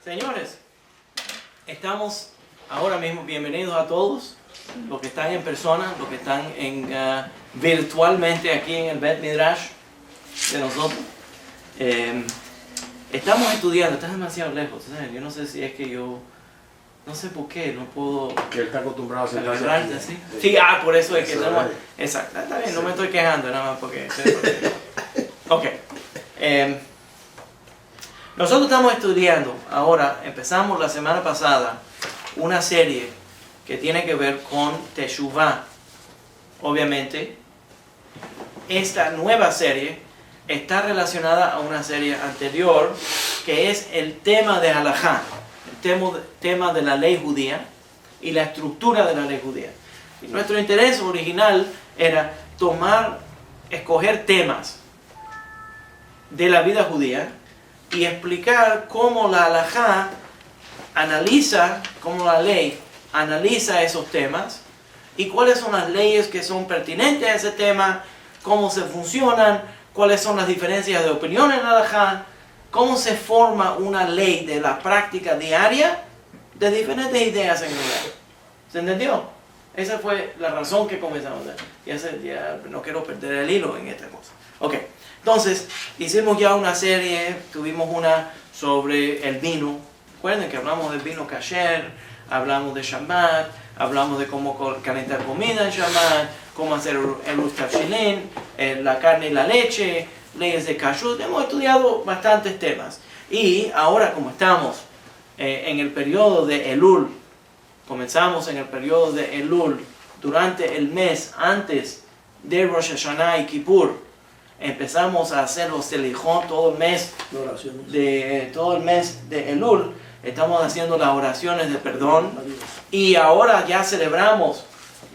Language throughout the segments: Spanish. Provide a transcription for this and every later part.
Señores, estamos ahora mismo, bienvenidos a todos, los que están en persona, los que están virtualmente aquí en el Bet Midrash de nosotros. Estamos estudiando, estás demasiado lejos, ¿sabes? Yo no sé si es que yo, no sé por qué, no puedo... Que él está acostumbrado a sentarse agarrarte así. Sí, por eso es que no, exacto, está bien, no me estoy quejando nada más porque... Ok. Nosotros estamos estudiando ahora, empezamos la semana pasada, una serie que tiene que ver con Teshuvah. Obviamente, esta nueva serie está relacionada a una serie anterior, que es el tema de Halajá, el tema de la ley judía y la estructura de la ley judía. Y nuestro interés original era escoger temas de la vida judía y explicar cómo la halajá analiza, cómo la ley analiza esos temas y cuáles son las leyes que son pertinentes a ese tema, cómo se funcionan, cuáles son las diferencias de opinión en la halajá, cómo se forma una ley de la práctica diaria de diferentes ideas en el lugar. ¿Se entendió? Esa fue la razón que comenzamos. Ya no quiero perder el hilo en esta cosa. Ok. Entonces, hicimos ya una serie, tuvimos una sobre el vino. Recuerden que hablamos del vino kasher, hablamos de Shabbat, hablamos de cómo calentar comida en Shabbat, cómo hacer el ustashilin, la carne y la leche, leyes de kashrut. Hemos estudiado bastantes temas. Y ahora, como estamos en el periodo de Elul, comenzamos en el periodo de Elul, durante el mes antes de Rosh Hashanah y Kippur, empezamos a hacer los selijot todo el mes de Elul. Estamos haciendo las oraciones de perdón. Y ahora ya celebramos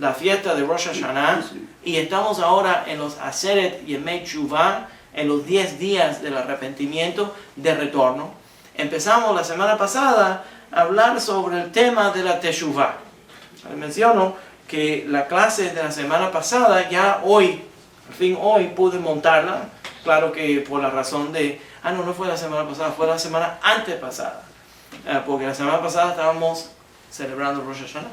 la fiesta de Rosh Hashanah. Y estamos ahora en los Aseret Yemei Teshuvah, en los 10 días del arrepentimiento de retorno. Empezamos la semana pasada a hablar sobre el tema de la Teshuvah. Les menciono que la clase de la semana pasada, ya hoy, al fin hoy pude montarla, claro que por la razón de, no fue la semana pasada, fue la semana antepasada, porque la semana pasada estábamos celebrando Rosh Hashanah.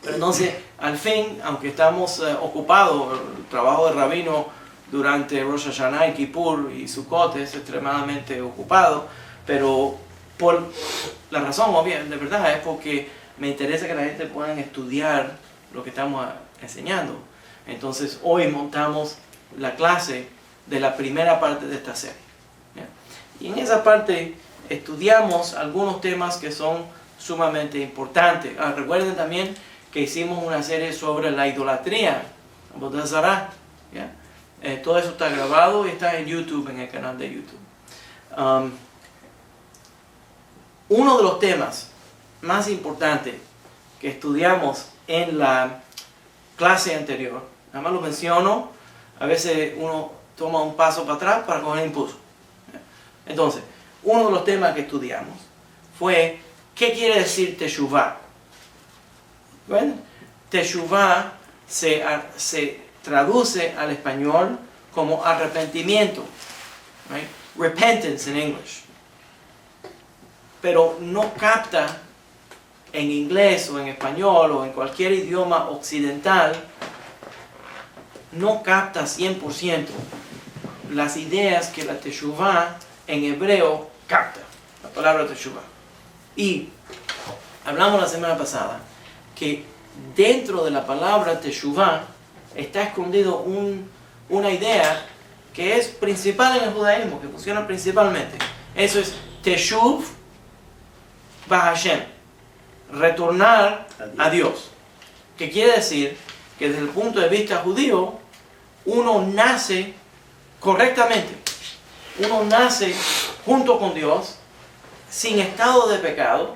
Pero entonces, al fin, aunque estamos ocupados, el trabajo de rabino durante Rosh Hashanah y Kippur y Sukkot es extremadamente ocupado, pero por la razón obvia, de verdad, es porque me interesa que la gente pueda estudiar lo que estamos enseñando. Entonces hoy montamos la clase de la primera parte de esta serie. ¿Ya? Y en esa parte estudiamos algunos temas que son sumamente importantes. Recuerden también que hicimos una serie sobre la idolatría, Avodah Zarah. Todo eso está grabado y está en YouTube, en el canal de YouTube. Uno de los temas más importantes que estudiamos en la clase anterior, nada más lo menciono, a veces uno toma un paso para atrás para coger impulso. Entonces, uno de los temas que estudiamos fue, ¿qué quiere decir Teshuvah? Bueno, Teshuvah se traduce al español como arrepentimiento, right? Repentance en English. Pero no capta en inglés o en español o en cualquier idioma occidental, no capta 100% las ideas que la Teshuvah en hebreo capta, la palabra Teshuvah. Y hablamos la semana pasada que dentro de la palabra Teshuvah está escondido una idea que es principal en el judaísmo, que funciona principalmente. Eso es Teshuv Bahashem, retornar a Dios. Que quiere decir que desde el punto de vista judío, uno nace correctamente. Uno nace junto con Dios, sin estado de pecado,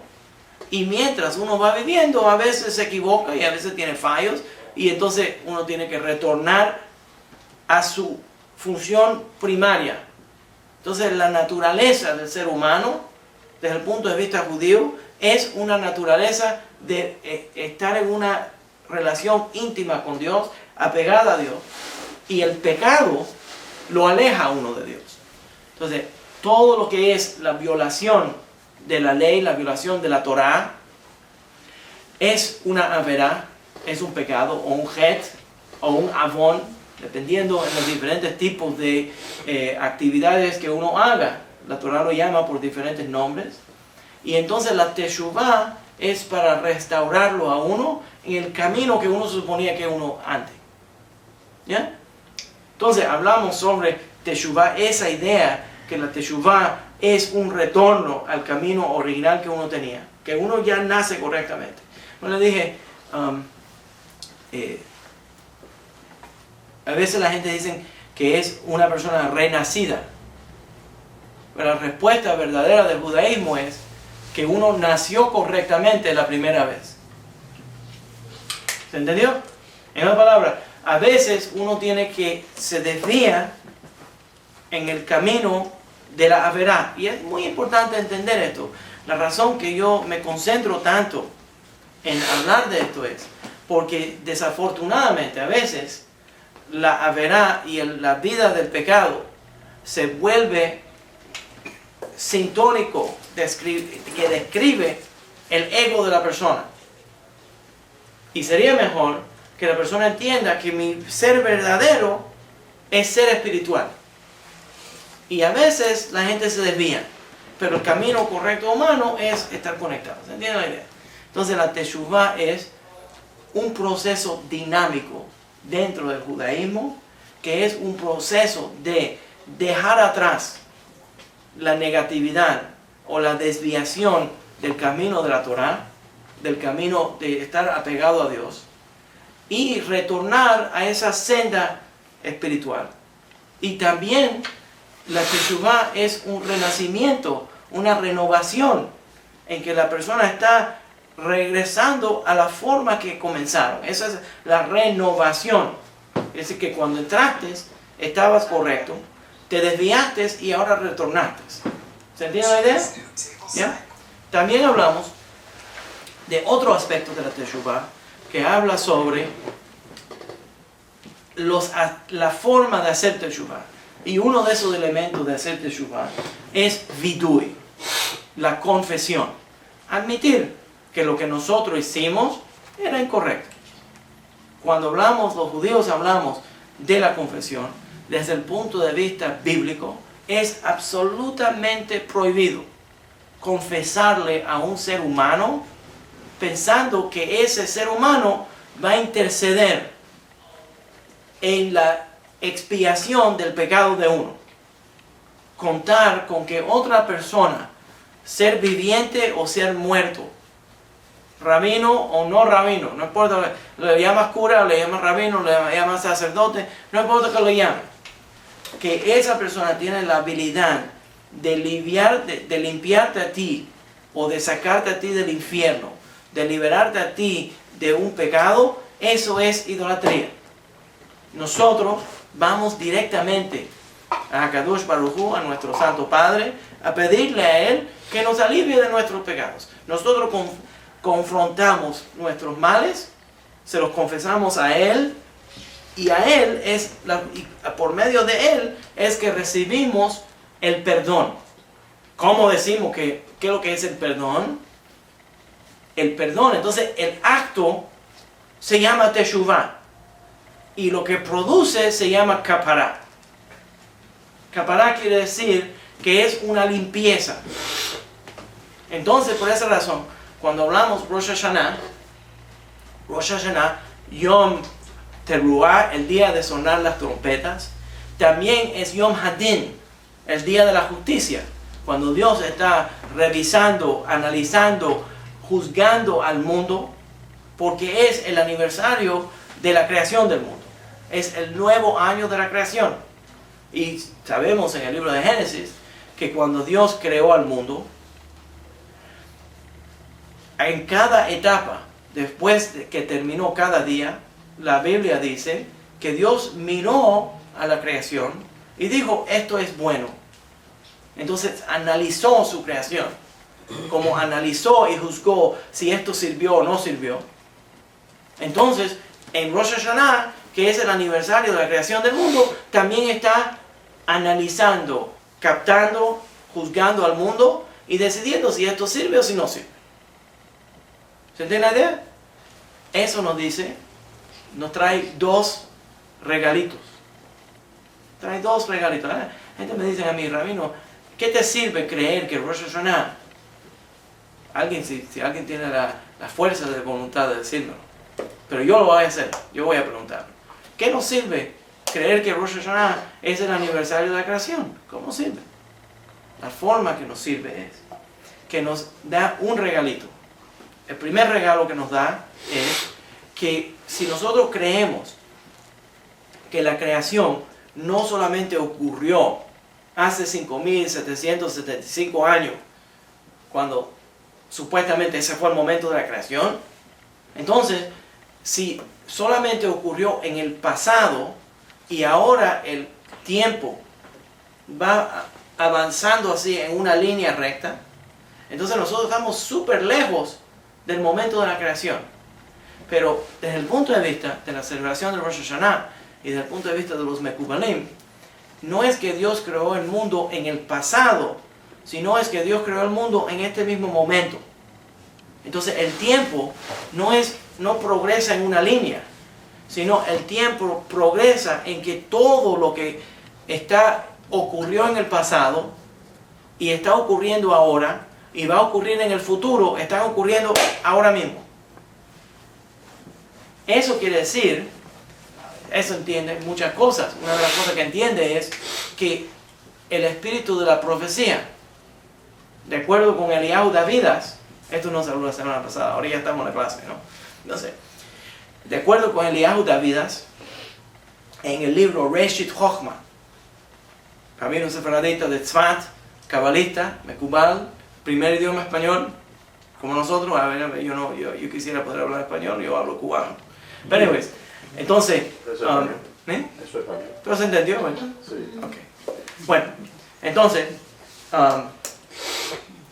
y mientras uno va viviendo, a veces se equivoca y a veces tiene fallos, y entonces uno tiene que retornar a su función primaria. Entonces la naturaleza del ser humano, desde el punto de vista judío, es una naturaleza de estar en una relación íntima con Dios, apegada a Dios, y el pecado lo aleja a uno de Dios. Entonces, todo lo que es la violación de la ley, la violación de la Torá, es una averá, es un pecado, o un het, o un avón, dependiendo de los diferentes tipos de actividades que uno haga. La Torá lo llama por diferentes nombres. Y entonces la teshuvá es para restaurarlo a uno en el camino que uno suponía que uno antes. ¿Ya? Entonces hablamos sobre teshuvá, esa idea que la teshuvá es un retorno al camino original que uno tenía, que uno ya nace correctamente. Yo le dije, a veces la gente dice que es una persona renacida, pero la respuesta verdadera del judaísmo es que uno nació correctamente la primera vez. ¿Se entendió? En otras palabras, a veces uno se desvía en el camino de la averá. Y es muy importante entender esto. La razón que yo me concentro tanto en hablar de esto es porque desafortunadamente a veces la averá y la vida del pecado se vuelve sintónico que describe el ego de la persona. Y sería mejor que la persona entienda que mi ser verdadero es ser espiritual. Y a veces la gente se desvía, pero el camino correcto humano es estar conectado. ¿Se entiende la idea? Entonces la teshuvá es un proceso dinámico dentro del judaísmo, que es un proceso de dejar atrás la negatividad o la desviación del camino de la Torá, del camino de estar apegado a Dios, y retornar a esa senda espiritual. Y también la teshuvá es un renacimiento, una renovación, en que la persona está regresando a la forma que comenzaron. Esa es la renovación. Es decir, que cuando entraste estabas correcto, te desviaste y ahora retornaste. ¿Se entiende la idea? ¿Ya? También hablamos de otro aspecto de la teshuvá, que habla sobre la forma de hacer teshuvá. Y uno de esos elementos de hacer teshuvá es vidui, la confesión. Admitir que lo que nosotros hicimos era incorrecto. Cuando hablamos, los judíos hablamos de la confesión, desde el punto de vista bíblico, es absolutamente prohibido confesarle a un ser humano pensando que ese ser humano va a interceder en la expiación del pecado de uno. Contar con que otra persona, ser viviente o ser muerto, rabino o no rabino, no importa, le llamas cura, le llamas rabino, le llamas sacerdote, no importa que le llames, que esa persona tiene la habilidad de limpiarte a ti o de sacarte a ti del infierno, de liberarte a ti de un pecado, eso es idolatría. Nosotros vamos directamente a Kadosh Baruj Hu, a nuestro Santo Padre, a pedirle a Él que nos alivie de nuestros pecados. Nosotros confrontamos nuestros males, se los confesamos a Él, y a Él por medio de Él es que recibimos el perdón. ¿Cómo decimos qué es lo que es el perdón? El perdón, entonces el acto se llama teshuvá y lo que produce se llama kapará. Kapará quiere decir que es una limpieza. Entonces, por esa razón, cuando hablamos Rosh Hashanah, Yom Teruah, el día de sonar las trompetas, también es Yom Hadin, el día de la justicia, cuando Dios está revisando, analizando, juzgando al mundo, porque es el aniversario de la creación del mundo. Es el nuevo año de la creación. Y sabemos en el libro de Génesis que cuando Dios creó al mundo, en cada etapa, después de que terminó cada día, la Biblia dice que Dios miró a la creación y dijo, esto es bueno. Entonces analizó su creación, como analizó y juzgó si esto sirvió o no sirvió. Entonces, en Rosh Hashanah, que es el aniversario de la creación del mundo, también está analizando, captando juzgando al mundo y decidiendo si esto sirve o si no sirve. ¿Se entiende la idea? Eso nos dice, nos trae dos regalitos. Trae dos regalitos. La gente me dice a mí, Rabino, ¿qué te sirve creer que Rosh Hashanah? Si alguien tiene la fuerza de voluntad de decírmelo, pero yo lo voy a hacer, yo voy a preguntar. ¿Qué nos sirve creer que Rosh Hashanah es el aniversario de la creación? ¿Cómo sirve? La forma que nos sirve es que nos da un regalito. El primer regalo que nos da es que si nosotros creemos que la creación no solamente ocurrió hace 5.775 años, cuando supuestamente ese fue el momento de la creación, entonces, si solamente ocurrió en el pasado y ahora el tiempo va avanzando así en una línea recta, entonces nosotros estamos súper lejos del momento de la creación. Pero desde el punto de vista de la celebración de Rosh Hashanah y desde el punto de vista de los Mekubalim, no es que Dios creó el mundo en el pasado, sino es que Dios creó el mundo en este mismo momento. Entonces el tiempo no progresa en una línea, sino el tiempo progresa en que todo lo que ocurrió en el pasado y está ocurriendo ahora y va a ocurrir en el futuro, están ocurriendo ahora mismo. Eso quiere decir, eso entiende muchas cosas. Una de las cosas que entiende es que el espíritu de la profecía, de acuerdo con Eliyahu Davidas, esto no salió la semana pasada, ahora ya estamos en la clase, ¿no? Entonces, de acuerdo con Eliyahu Davidas, en el libro Reshit Chochma, rabino sefaradita de Tzfat, cabalista, Mekubal, primer idioma español, como nosotros. A ver, yo quisiera poder hablar español, yo hablo cubano. Pero anyways, entonces, Eso es español. ¿tú has entendido, verdad? Sí. Okay. Bueno, entonces,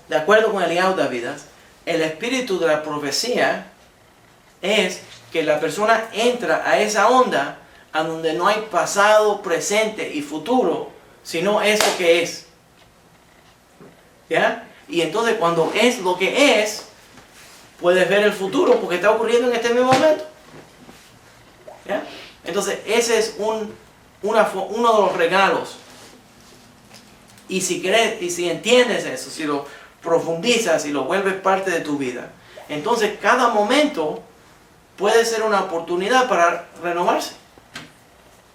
de acuerdo con Eliyahu Davidas, el espíritu de la profecía es que la persona entra a esa onda a donde no hay pasado, presente y futuro, sino eso que es. ¿Ya? Y entonces cuando es lo que es, puedes ver el futuro porque está ocurriendo en este mismo momento. ¿Ya? Entonces ese es uno de los regalos. Y si crees, y si entiendes eso, si lo profundizas y lo vuelves parte de tu vida, entonces cada momento puede ser una oportunidad para renovarse.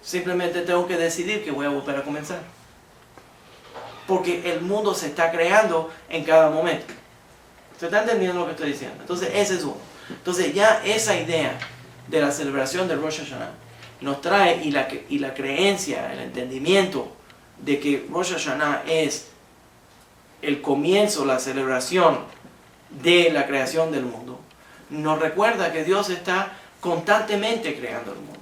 Simplemente tengo que decidir que voy a volver a comenzar. Porque el mundo se está creando en cada momento. ¿Se está entendiendo lo que estoy diciendo? Entonces ese es uno. Entonces ya esa idea de la celebración de Rosh Hashanah nos trae y la creencia, el entendimiento de que Rosh Hashanah es el comienzo, la celebración de la creación del mundo, nos recuerda que Dios está constantemente creando el mundo.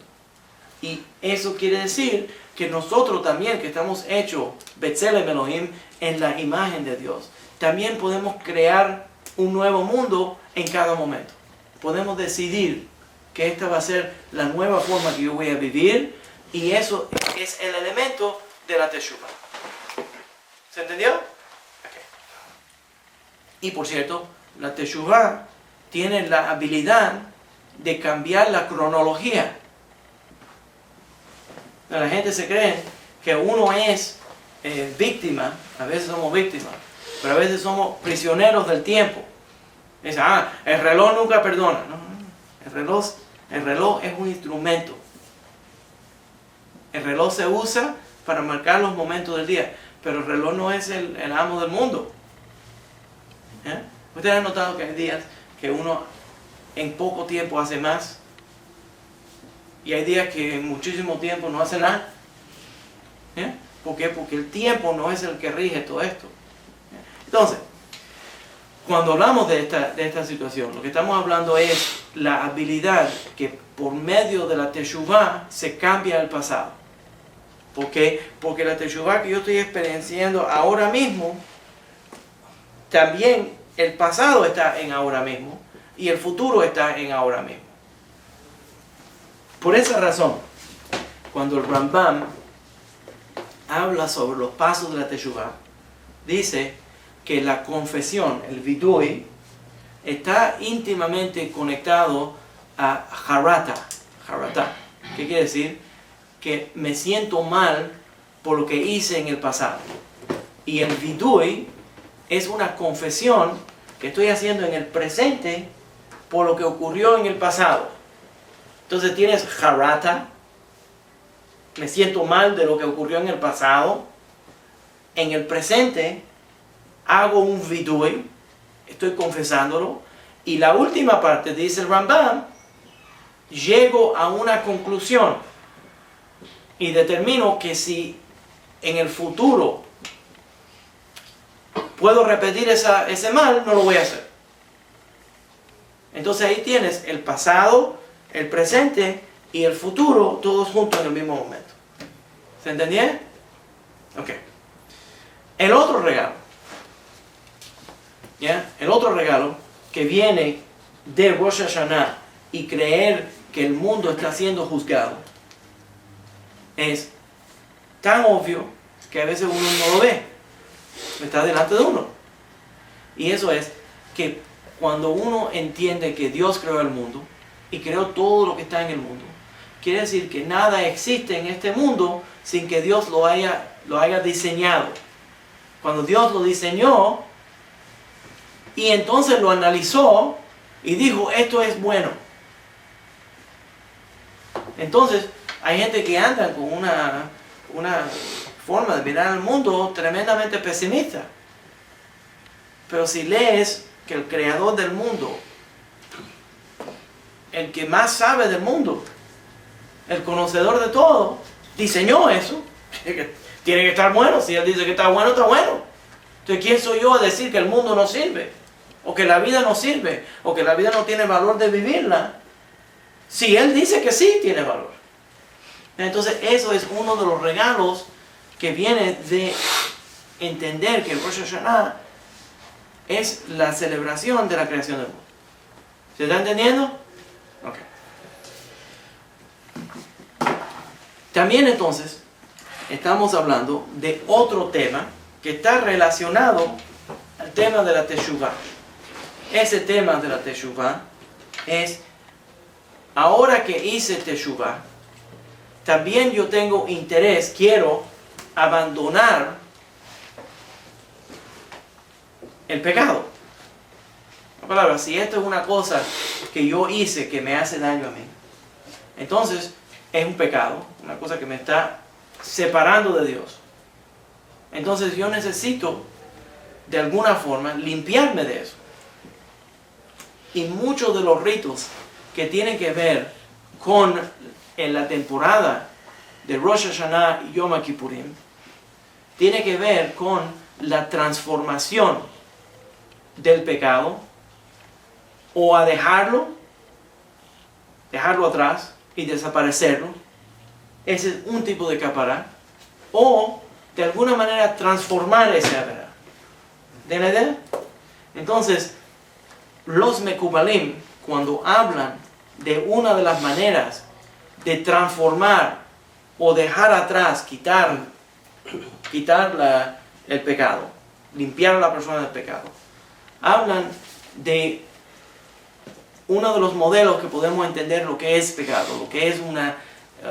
Y eso quiere decir que nosotros también, que estamos hechos B'Tselem Elohim, en la imagen de Dios, también podemos crear un nuevo mundo en cada momento. Podemos decidir que esta va a ser la nueva forma que yo voy a vivir, y eso es el elemento de la Teshuvah. ¿Se entendió? Okay. Y por cierto, la Teshuvah tiene la habilidad de cambiar la cronología. La gente se cree que uno es víctima, a veces somos víctimas, pero a veces somos prisioneros del tiempo. Dice, el reloj nunca perdona. No, el reloj es un instrumento. El reloj se usa para marcar los momentos del día, pero el reloj no es el amo del mundo. Ustedes han notado que hay días que uno en poco tiempo hace más, y hay días que en muchísimo tiempo no hace nada. ¿Por qué? Porque el tiempo no es el que rige todo esto. Entonces, cuando hablamos de esta situación, lo que estamos hablando es la habilidad que por medio de la Teshuvah se cambia el pasado. ¿Por qué? Porque la Teshuvah que yo estoy experienciando ahora mismo, también el pasado está en ahora mismo y el futuro está en ahora mismo. Por esa razón, cuando el Rambam habla sobre los pasos de la Teshuvah, dice que la confesión, el vidui, está íntimamente conectado a harata. Harata. ¿Qué quiere decir? Que me siento mal por lo que hice en el pasado. Y el vidui es una confesión que estoy haciendo en el presente por lo que ocurrió en el pasado. Entonces tienes harata, me siento mal de lo que ocurrió en el pasado. En el presente hago un vidui, estoy confesándolo. Y la última parte, dice el Rambam, llego a una conclusión y determino que si en el futuro puedo repetir ese mal, no lo voy a hacer. Entonces ahí tienes el pasado, el presente y el futuro, todos juntos en el mismo momento. ¿Se entendió? Ok. El otro regalo, ¿ya? El otro regalo que viene de Rosh Hashanah y creer que el mundo está siendo juzgado es tan obvio que a veces uno no lo ve, está delante de uno. Y eso es que cuando uno entiende que Dios creó el mundo y creó todo lo que está en el mundo, quiere decir que nada existe en este mundo sin que Dios lo haya diseñado. Cuando Dios lo diseñó y entonces lo analizó y dijo, esto es bueno. Entonces hay gente que anda con una forma de mirar al mundo tremendamente pesimista. Pero si lees que el creador del mundo, el que más sabe del mundo, el conocedor de todo, diseñó eso, tiene que estar bueno. Si él dice que está bueno, está bueno. Entonces, ¿quién soy yo a decir que el mundo no sirve? O que la vida no sirve, o que la vida no tiene valor de vivirla, si él dice que sí tiene valor. Entonces eso es uno de los regalos que viene de entender que el Rosh Hashanah es la celebración de la creación del mundo. ¿Se está entendiendo? Ok. También entonces estamos hablando de otro tema que está relacionado al tema de la Teshuvah. Ese tema de la Teshuvah es, ahora que hice Teshuvah, también yo tengo interés, quiero abandonar el pecado. En palabras, si esto es una cosa que yo hice que me hace daño a mí, entonces es un pecado, una cosa que me está separando de Dios. Entonces yo necesito de alguna forma limpiarme de eso. Y muchos de los ritos que tienen que ver con en la temporada de Rosh Hashanah y Yom Kippurim tiene que ver con la transformación del pecado, o a dejarlo atrás y desaparecerlo. Ese es un tipo de capará. O de alguna manera transformar ese averá. ¿De la idea? Entonces los Mekubalim, cuando hablan de una de las maneras de transformar o dejar atrás, quitar el pecado, limpiar a la persona del pecado, hablan de uno de los modelos que podemos entender lo que es pecado, lo que es una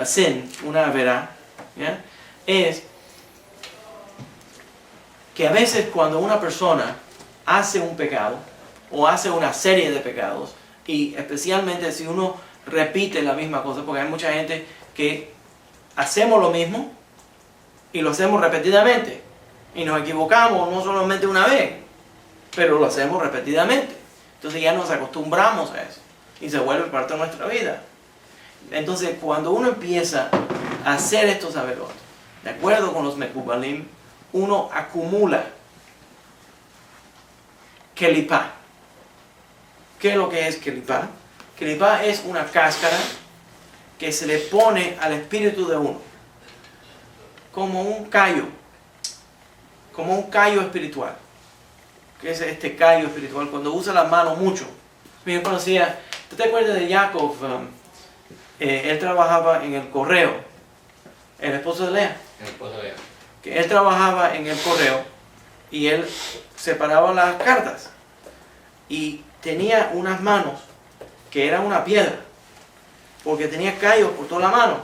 sin, una verá, ¿ya? Es que a veces cuando una persona hace un pecado o hace una serie de pecados, y especialmente si uno repite la misma cosa, porque hay mucha gente que hacemos lo mismo y lo hacemos repetidamente y nos equivocamos no solamente una vez, pero lo hacemos repetidamente. Entonces ya nos acostumbramos a eso y se vuelve parte de nuestra vida. Entonces cuando uno empieza a hacer estos averot, de acuerdo con los Mekubalim, uno acumula kelipá. ¿Qué es lo que es kelipá? Kelipá es una cáscara que se le pone al espíritu de uno, como un callo espiritual. ¿Qué es este callo espiritual? Cuando usa la mano mucho. Yo conocía, ¿tú te acuerdas de Jacob? Él trabajaba en el correo, el esposo de Lea. El esposo de Lea. Que él trabajaba en el correo y él separaba las cartas y tenía unas manos que eran una piedra, porque tenía callos por toda la mano,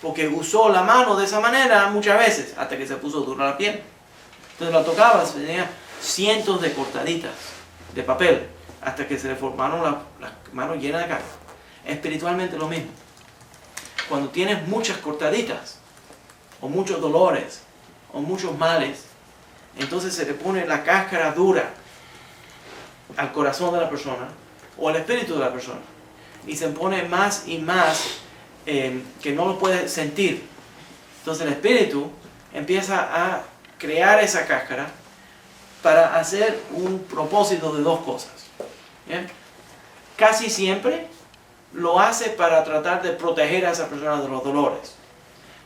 porque usó la mano de esa manera muchas veces hasta que se puso dura la piel. Entonces la tocaba, tenía cientos de cortaditas de papel hasta que se le formaron las manos llenas de callos. Espiritualmente lo mismo. Cuando tienes muchas cortaditas o muchos dolores o muchos males, entonces se le pone la cáscara dura al corazón de la persona o al espíritu de la persona y se pone más y más que no lo puede sentir. Entonces el espíritu empieza a crear esa cáscara para hacer un propósito de dos cosas. ¿Bien? Casi siempre lo hace para tratar de proteger a esa persona de los dolores,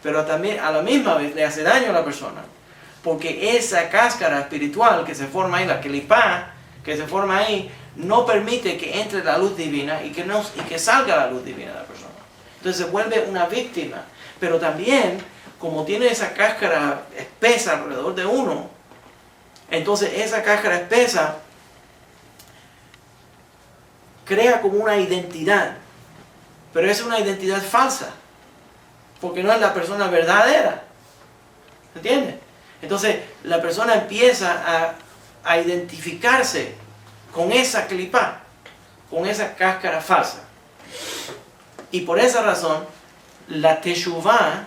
pero también a la misma vez le hace daño a la persona, porque esa cáscara espiritual que se forma ahí, la kelipá que se forma ahí, no permite que entre la luz divina y que salga la luz divina de la persona. Entonces se vuelve una víctima, pero también como tiene esa cáscara espesa alrededor de uno, entonces esa cáscara espesa crea como una identidad, pero es una identidad falsa, porque no es la persona verdadera. ¿Entiendes? Entonces la persona empieza a identificarse con esa clipá, con esa cáscara falsa. Y por esa razón, la teshuvá,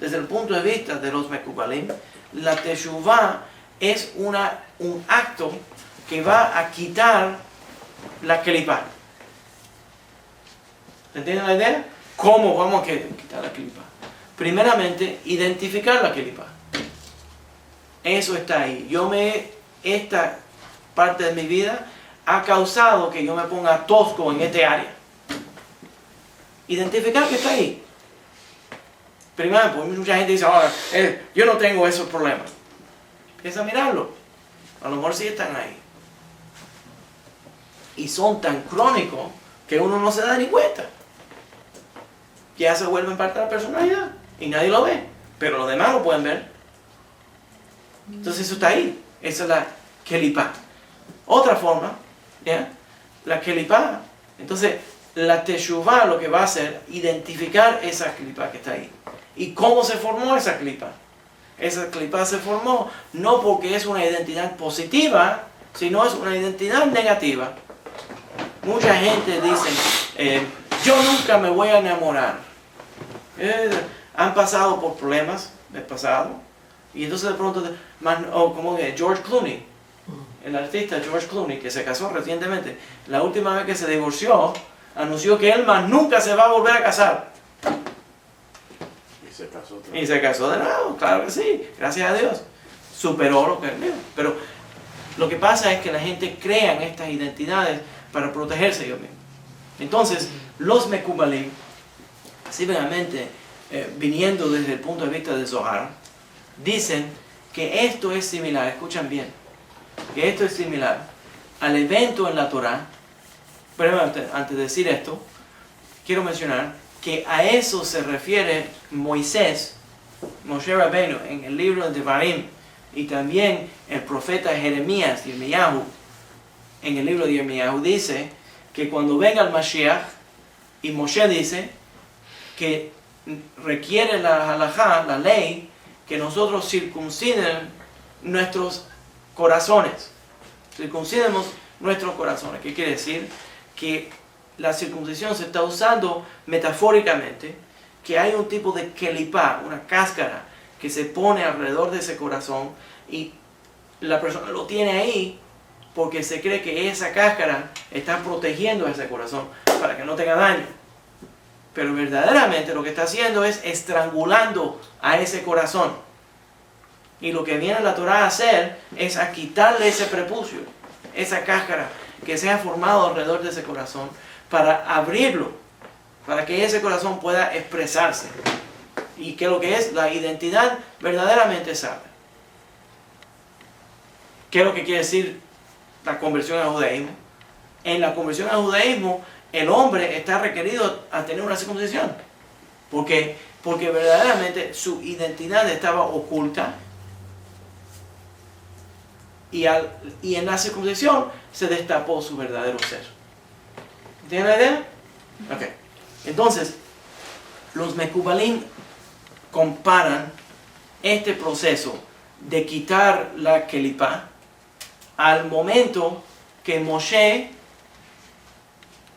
desde el punto de vista de los mekubalim, la teshuvá es un acto que va a quitar la clipá. ¿Entienden la idea? ¿Cómo vamos a quitar la clipá? Primeramente, identificar la clipá. Eso está ahí. Esta parte de mi vida ha causado que yo me ponga tosco en este área. Identificar que está ahí. Primero, pues mucha gente dice, yo no tengo esos problemas. Empieza a mirarlo. A lo mejor sí están ahí. Y son tan crónicos que uno no se da ni cuenta. Ya se vuelven parte de la personalidad. Y nadie lo ve. Pero los demás lo pueden ver. Entonces eso está ahí. Esa es la kelipá. Otra forma, ¿ya? La kelipá. Entonces, la teshuvá lo que va a hacer, identificar esa kelipá que está ahí. ¿Y cómo se formó esa kelipá? Esa kelipá se formó no porque es una identidad positiva, sino es una identidad negativa. Mucha gente dice, yo nunca me voy a enamorar. Han pasado por problemas del pasado. Y entonces de pronto, como que George Clooney, el artista George Clooney, que se casó recientemente, la última vez que se divorció, anunció que él más nunca se va a volver a casar. Y se casó de nuevo, claro que sí, gracias a Dios. Superó lo que él vio. Pero lo que pasa es que la gente crea en estas identidades para protegerse ellos mismos. Entonces, los mekubalim, simplemente viniendo desde el punto de vista de Zohar, dicen que esto es similar, escuchan bien, que esto es similar al evento en la Torá. Pero antes de decir esto, quiero mencionar que a eso se refiere Moisés, Moshe Rabbeinu, en el libro de Devarim, y también el profeta Jeremías, Yirmiyahu, en el libro de Yirmiyahu, dice que cuando venga el Mashiach, y Moshe dice que requiere la halajá, la ley, que nosotros circunciden nuestros corazones. Circuncidemos nuestros corazones. ¿Qué quiere decir? Que la circuncisión se está usando metafóricamente, que hay un tipo de kelipá, una cáscara que se pone alrededor de ese corazón y la persona lo tiene ahí porque se cree que esa cáscara está protegiendo a ese corazón para que no tenga daño. Pero verdaderamente lo que está haciendo es estrangulando a ese corazón. Y lo que viene la Torá a hacer es a quitarle ese prepucio, esa cáscara que se ha formado alrededor de ese corazón, para abrirlo, para que ese corazón pueda expresarse. Y que lo que es la identidad verdaderamente sabe. ¿Qué es lo que quiere decir la conversión al judaísmo? En la conversión al judaísmo, el hombre está requerido a tener una circuncisión. Porque verdaderamente su identidad estaba oculta. y en la circuncisión se destapó su verdadero ser. ¿Tienen la idea? Ok. Entonces, los Mekubalim comparan este proceso de quitar la kelipá al momento que Moshe,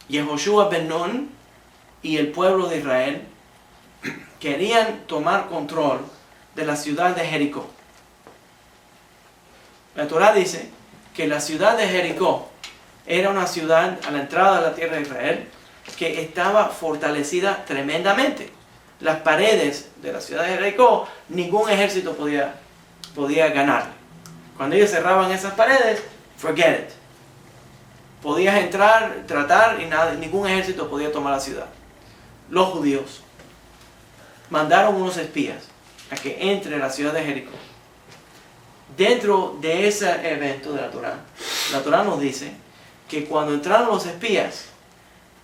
Yehoshua ben Nun y el pueblo de Israel querían tomar control de la ciudad de Jericó. La Torá dice que la ciudad de Jericó era una ciudad a la entrada de la tierra de Israel que estaba fortalecida tremendamente. Las paredes de la ciudad de Jericó, ningún ejército podía ganarle. Cuando ellos cerraban esas paredes, forget it. Podías entrar, tratar y ningún ejército podía tomar la ciudad. Los judíos mandaron unos espías a que entre a la ciudad de Jericó. Dentro de ese evento de la Torá nos dice que cuando entraron los espías,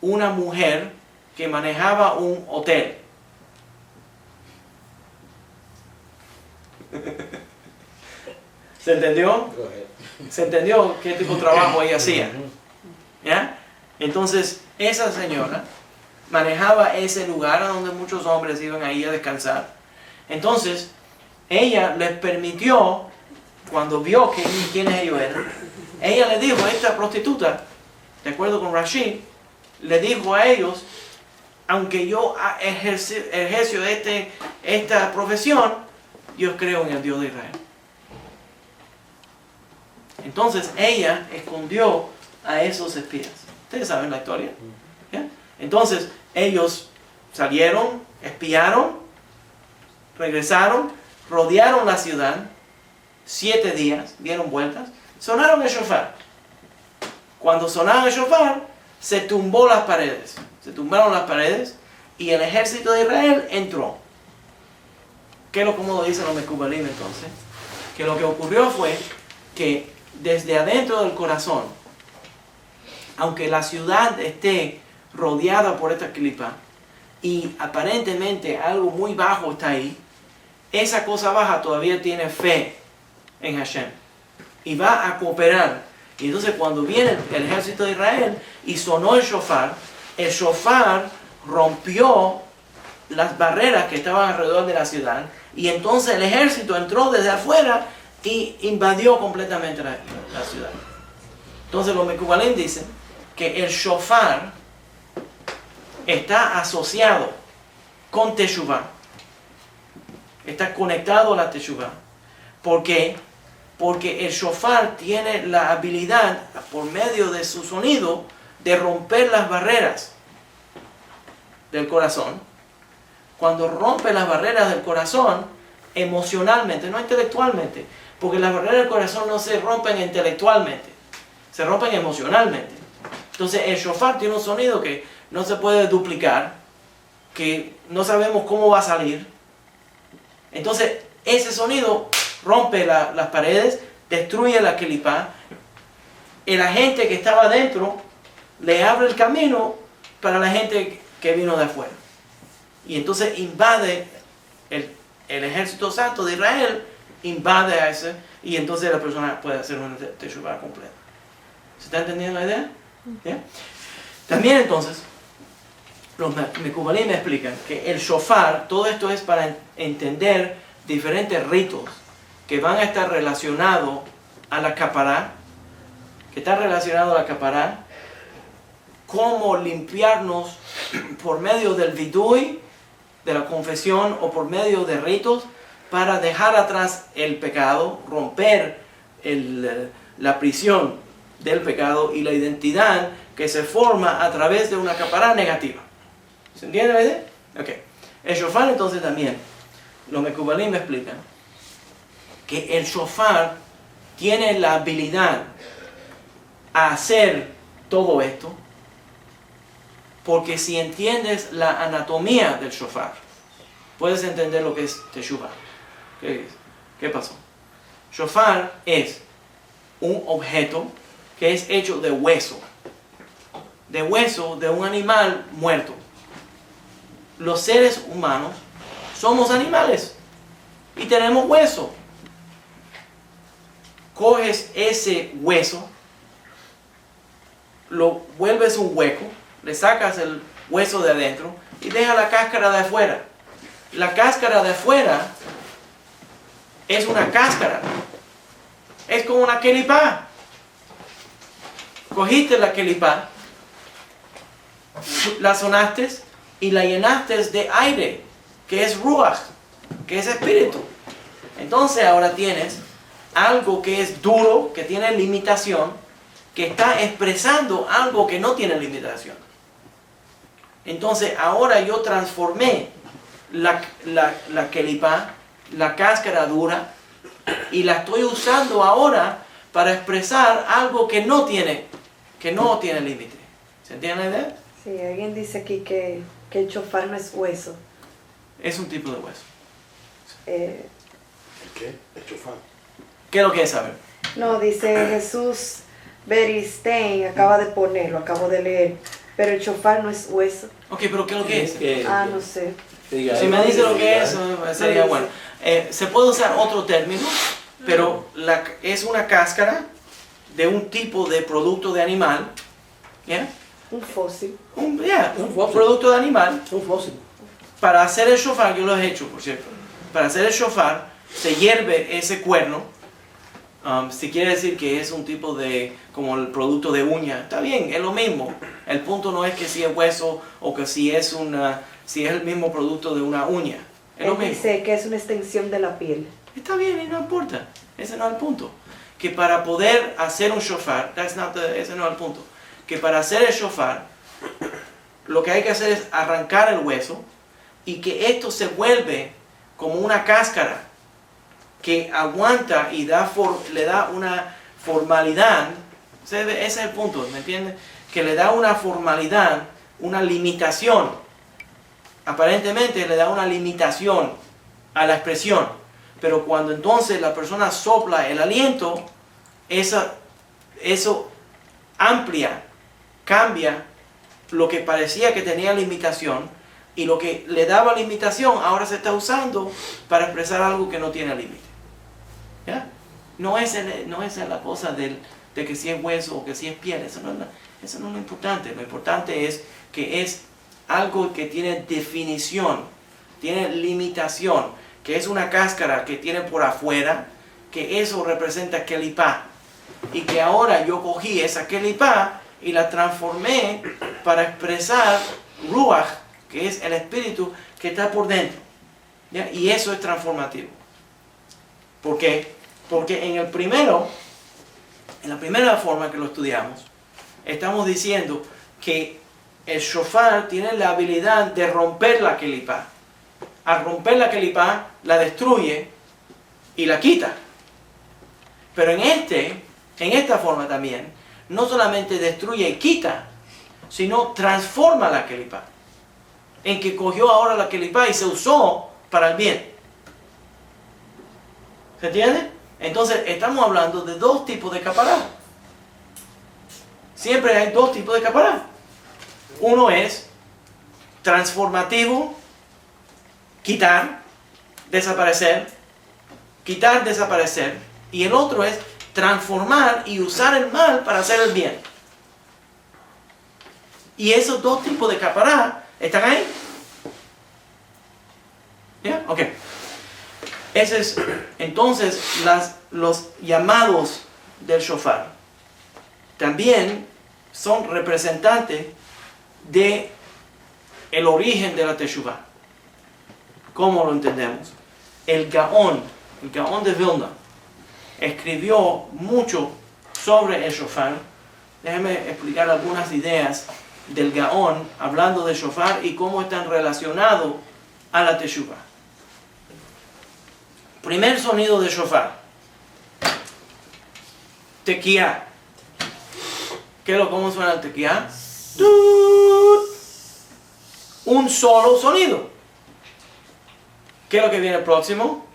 una mujer que manejaba un hotel, ¿se entendió? ¿Se entendió qué tipo de trabajo ella hacía? ¿Ya? Entonces, esa señora manejaba ese lugar a donde muchos hombres iban ahí a descansar. Entonces, ella les permitió, cuando vio quiénes ellos eran, ella le dijo a esta prostituta, de acuerdo con Rashi, le dijo a ellos, aunque yo ejerzo esta profesión, yo creo en el Dios de Israel. Entonces ella escondió a esos espías. Ustedes saben la historia, ¿ya? Entonces ellos salieron, espiaron, regresaron, rodearon la ciudad 7 días, dieron vueltas, sonaron el shofar. Cuando sonaron el shofar, se tumbaron las paredes y el ejército de Israel entró. ¿Qué es lo como lo dicen los Mekubalim entonces? Que lo que ocurrió fue que desde adentro del corazón, aunque la ciudad esté rodeada por esta clipa y aparentemente algo muy bajo está ahí, esa cosa baja todavía tiene fe en Hashem y va a cooperar. Y entonces cuando viene el ejército de Israel y sonó el shofar rompió las barreras que estaban alrededor de la ciudad, y entonces el ejército entró desde afuera y invadió completamente la ciudad. Entonces los Mekubalim dicen que el shofar está asociado con Teshuvah, está conectado a la Teshuvah. ¿Por qué? Porque el shofar tiene la habilidad, por medio de su sonido, de romper las barreras del corazón. Cuando rompe las barreras del corazón, emocionalmente, no intelectualmente, porque las barreras del corazón no se rompen intelectualmente, se rompen emocionalmente. Entonces el shofar tiene un sonido que no se puede duplicar, que no sabemos cómo va a salir. Entonces ese sonido rompe las paredes, destruye la kelipá. El agente que estaba adentro le abre el camino para la gente que vino de afuera. Y entonces invade el ejército santo de Israel, invade a ese, y entonces la persona puede hacer una teshuvah completa. ¿Se está entendiendo la idea? ¿Yeah? También entonces, los Mekubalim me explican que el shofar, todo esto es para entender diferentes ritos que van a estar relacionados a la capará, cómo limpiarnos por medio del vidui, de la confesión, o por medio de ritos para dejar atrás el pecado, romper la prisión del pecado y la identidad que se forma a través de una capará negativa. ¿Se entiende la idea? Ok. El shofar entonces también, los Mekubalim me explican que el shofar tiene la habilidad a hacer todo esto, porque si entiendes la anatomía del shofar, puedes entender lo que es teshuvah. ¿Qué pasó? Shofar es un objeto que es hecho de hueso de un animal muerto. Los seres humanos somos animales y tenemos hueso. coges ese hueso, lo vuelves un hueco, le sacas el hueso de adentro y dejas la cáscara de afuera. La cáscara de afuera es una cáscara. Es como una kelipá. Cogiste la kelipá, la sonaste y la llenaste de aire, que es ruach, que es espíritu. Entonces ahora tienes algo que es duro, que tiene limitación, que está expresando algo que no tiene limitación. Entonces ahora yo transformé la kelipá, la cáscara dura, y la estoy usando ahora para expresar algo que no tiene límite. ¿Se entiende la idea? Sí, alguien dice aquí que el shofar no es hueso. Es un tipo de hueso. Eh, ¿Qué? El chofán. ¿Qué es lo que es saber? no, dice Jesús Beristein, acaba de ponerlo, acabo de leer. Pero el shofar no es hueso. Ok, pero ¿qué es lo que es? No sé. Si me dice lo que es, sería bueno. Se puede usar otro término, pero es una cáscara de un tipo de producto de animal. ¿Ya? Un fósil. Un fósil. producto de animal. Un fósil. Para hacer el shofar, yo lo he hecho, por cierto. Para hacer el shofar, se hierve ese cuerno. Si quiere decir que es un tipo de, como el producto de uña, está bien, es lo mismo. El punto no es que si es hueso o que si es el mismo producto de una uña. Es lo Él mismo. dice que es una extensión de la piel. Está bien y no importa. Ese no es el punto. Que para poder hacer un shofar, ese no es el punto. Que para hacer el shofar, lo que hay que hacer es arrancar el hueso y que esto se vuelve como una cáscara que aguanta y le da una formalidad. Ese es el punto, ¿me entiendes? Que le da una formalidad, una limitación. Aparentemente le da una limitación a la expresión. Pero cuando entonces la persona sopla el aliento, eso amplia, cambia lo que parecía que tenía limitación, y lo que le daba limitación ahora se está usando para expresar algo que no tiene límite. ¿Ya? No es la cosa de que si es hueso o que si es piel, eso no es lo importante. Lo importante es que es algo que tiene definición, tiene limitación, que es una cáscara que tiene por afuera, que eso representa kelipá, y que ahora yo cogí esa kelipá y la transformé para expresar ruach, que es el espíritu que está por dentro. ¿Ya? Y eso es transformativo. ¿Por qué? Porque en la primera forma que lo estudiamos, estamos diciendo que el shofar tiene la habilidad de romper la kelipá. Al romper la kelipá, la destruye y la quita. Pero en esta forma también, no solamente destruye y quita, sino transforma la kelipá. En que cogió ahora la kelipá y se usó para el bien. ¿Se entiende? Entonces estamos hablando de dos tipos de capará. Siempre hay dos tipos de capará. Uno es transformativo, quitar, desaparecer. Y el otro es transformar y usar el mal para hacer el bien. Y esos dos tipos de capará ¿están ahí? ¿Ya? Ok. Ese es entonces los llamados del shofar. También son representantes de el origen de la teshuvá. ¿Cómo lo entendemos? El Gaón de Vilna, escribió mucho sobre el shofar. Déjenme explicar algunas ideas del Gaón hablando de shofar y cómo están relacionados a la teshuvá. Primer sonido de shofar. Tequía. ¿Cómo suena el tequía? Un solo sonido. ¿Qué es lo que viene próximo?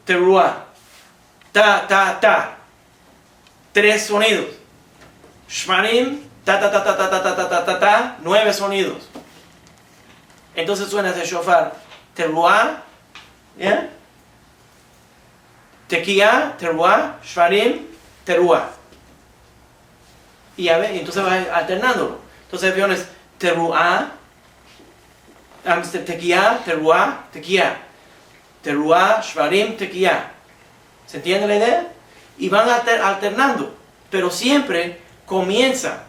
Teruá. Ta, ta, ta. 3 sonidos. Shmanim, ta, ta, ta, ta, ta, ta, ta, ta, ta, ta, ta, 9 sonidos. Entonces suena ese shofar. Teruá, ¿ya? Tequía, teruá, shvarim, teruá. Y a ver, entonces vas alternándolo. Entonces pones teruá, tequía, teruá, tequía. Teruá, shvarim, tequía. ¿Se entiende la idea? Y van alternando. Pero siempre comienza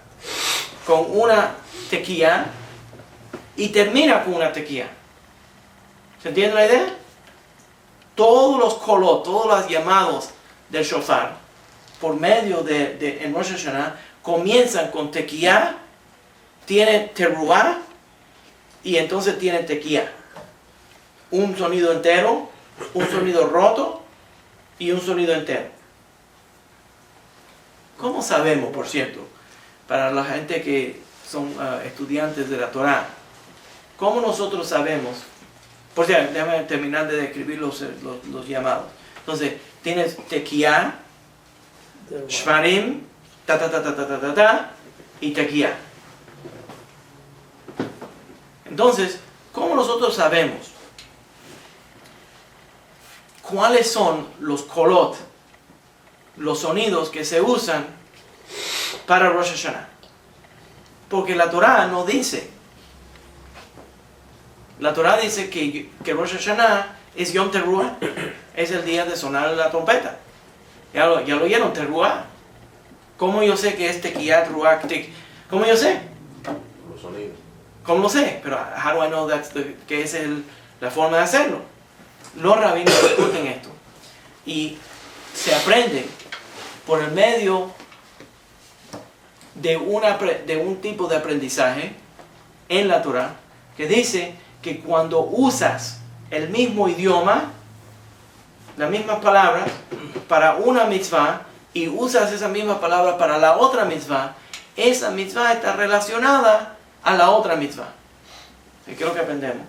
con una tequía y termina con una tequía. ¿Se entiende la idea? Todos los kolot, todos los llamados del shofar, por medio en Rosh Hashanah, comienzan con tequía, tienen teruá y entonces tienen tequía. Un sonido entero, un sonido roto y un sonido entero. ¿Cómo sabemos, por cierto, para la gente que son estudiantes de la Torah, cómo nosotros sabemos? Por cierto, déjame terminar de describir los llamados. Entonces, tienes tequía, shvarim, y tequía. Entonces, ¿cómo nosotros sabemos cuáles son los kolot, los sonidos que se usan para Rosh Hashanah? Porque la Torah no dice. La Torah dice que Rosh Hashanah es Yom Teruah, es el día de sonar la trompeta. Ya lo oyeron, Teruah. ¿Cómo yo sé que es tequía, teruah, ¿cómo yo sé? Los sonidos. ¿Cómo lo sé? Pero how do I know que esa es la forma de hacerlo? Los rabinos discuten esto. Y se aprende por el medio de un tipo de aprendizaje en la Torah que dice que cuando usas el mismo idioma, las mismas palabras para una mitzvah y usas esa misma palabra para la otra mitzvah, esa mitzvah está relacionada a la otra mitzvah. ¿Qué es lo que aprendemos?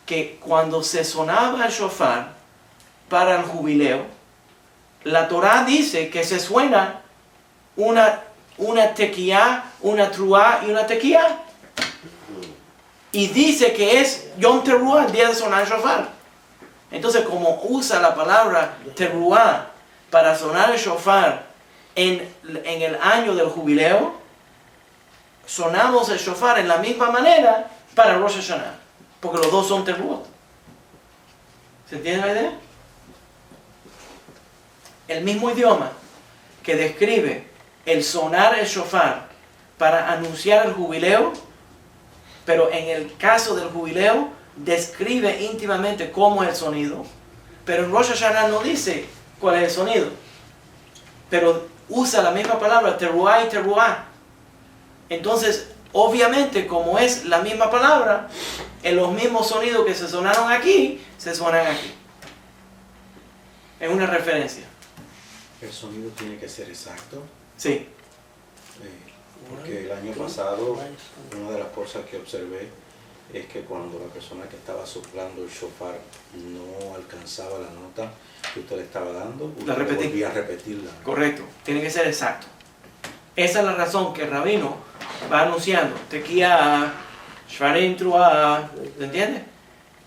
Que cuando se sonaba el shofar para el jubileo, la Torah dice que se suena una tequía, una truá y una tequía. Y dice que es Yom Teruah, el día de sonar el shofar. Entonces, como usa la palabra teruah para sonar el shofar en el año del jubileo, sonamos el shofar en la misma manera para Rosh Hashanah, porque los dos son teruot. ¿Se entiende la idea? El mismo idioma que describe el sonar el shofar para anunciar el jubileo, pero en el caso del jubileo describe íntimamente cómo es el sonido, pero en Rosh Hashanah no dice cuál es el sonido, pero usa la misma palabra, teruah y teruah. Entonces, obviamente, como es la misma palabra, en los mismos sonidos que se sonaron aquí, se suenan aquí. Es una referencia. ¿El sonido tiene que ser exacto? Sí. Porque el año pasado, una de las cosas que observé es que cuando la persona que estaba soplando el shofar no alcanzaba la nota que usted le estaba dando, usted volvía a repetirla. Correcto, tiene que ser exacto. Esa es la razón que el rabino va anunciando, tequía, shvarim, truá, ¿se entiende?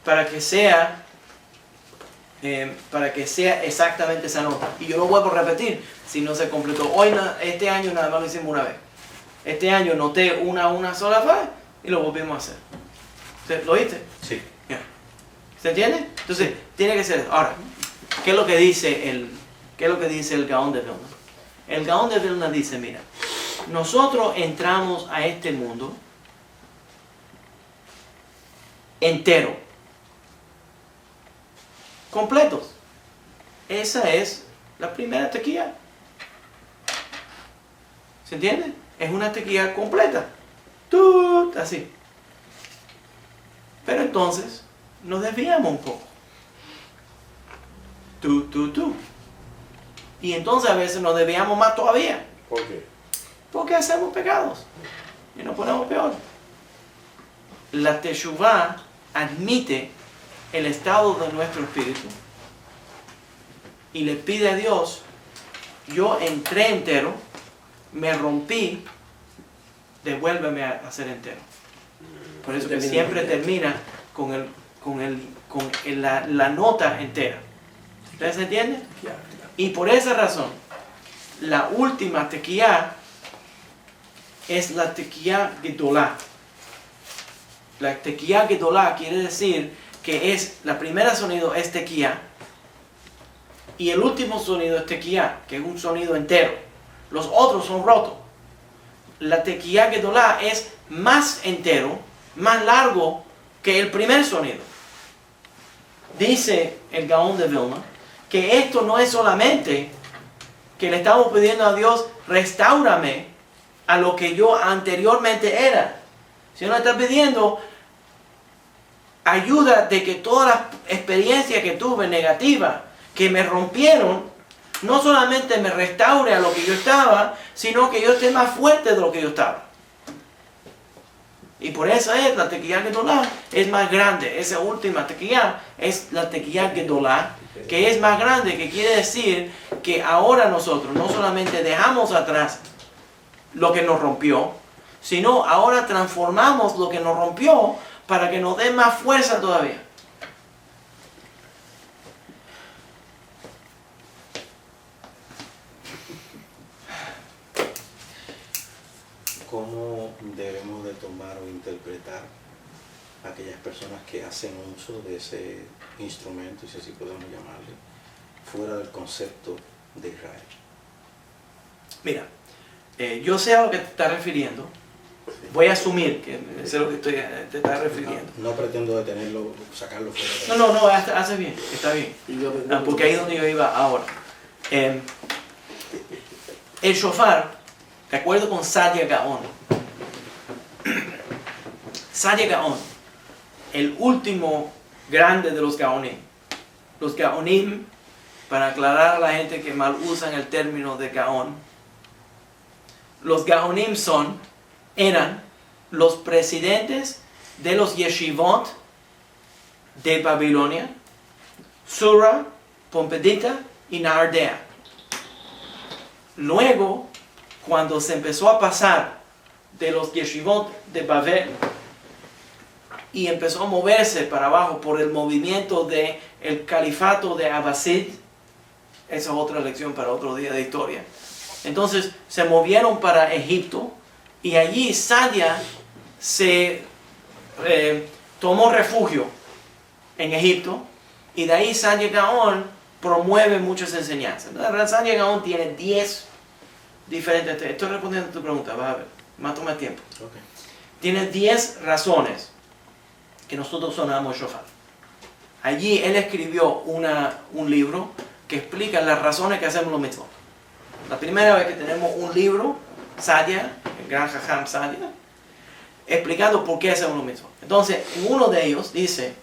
Para que sea exactamente esa nota. Y yo lo vuelvo a repetir si no se completó. Este año nada más lo hicimos una vez. Este año noté una sola vez y lo volvimos a hacer. ¿Lo oíste? Sí. Yeah. ¿Se entiende? Entonces, tiene que ser. Ahora, ¿qué es lo que dice el Gaón de Vilna? El Gaón de Vilna dice, mira, nosotros entramos a este mundo entero, completos. Esa es la primera tequía. ¿Se entiende? Es una tequía completa. Así. Pero entonces nos desviamos un poco. Y entonces a veces nos desviamos más todavía. ¿Por qué? Porque hacemos pecados. Y nos ponemos peor. La teshuvá admite el estado de nuestro espíritu y le pide a Dios, yo entré entero, me rompí, devuélveme a ser entero. Por eso que siempre termina con la nota entera. ¿Ustedes se entienden? Y por esa razón, la última tequía es la tequía gedolá. La tequía gedolá quiere decir que la primera sonido es tequía y el último sonido es tequía, que es un sonido entero. Los otros son rotos. La tequía gedolá es más entero, más largo que el primer sonido. Dice el Gaón de Vilna que esto no es solamente que le estamos pidiendo a Dios, restáurame a lo que yo anteriormente era, sino está pidiendo ayuda de que todas las experiencias que tuve negativas, que me rompieron, no solamente me restaure a lo que yo estaba, sino que yo esté más fuerte de lo que yo estaba. Y por eso es la tequía gedolá, es más grande. Esa última tequía es la tequía gedolá, que es más grande, que quiere decir que ahora nosotros no solamente dejamos atrás lo que nos rompió, sino ahora transformamos lo que nos rompió para que nos dé más fuerza todavía. ¿Cómo debemos de tomar o interpretar a aquellas personas que hacen uso de ese instrumento, si así podemos llamarle, fuera del concepto de Israel? Mira, yo sé a lo que te estás refiriendo. Voy a asumir que sé a lo que te estás refiriendo. No pretendo detenerlo, sacarlo fuera de No, hace bien, está bien. Porque ahí es donde yo iba ahora. El shofar, de acuerdo con Sadia Gaon, Sadia Gaon, el último grande de los Gaonim. Los Gaonim, para aclarar a la gente que mal usan el término de Gaon, los Gaonim eran los presidentes de los yeshivot de Babilonia, Sura, Pompedita y Nardea. Luego, cuando se empezó a pasar de los yeshivot de Babel y empezó a moverse para abajo por el movimiento del califato de Abbasid, esa es otra lección para otro día de historia. Entonces se movieron para Egipto y allí Sadia se tomó refugio en Egipto y de ahí Sadia Gaon promueve muchas enseñanzas. Sadia Gaon tiene 10 diferentes. Estoy respondiendo a tu pregunta, va a ver, más toma tiempo. Okay. Tiene 10 razones que nosotros sonamos shofar. Allí él escribió un libro que explica las razones que hacemos los mitzvot. La primera vez que tenemos un libro, Sadia, el gran Jajam Sadia, explicando por qué hacemos los mitzvot. Entonces, en uno de ellos dice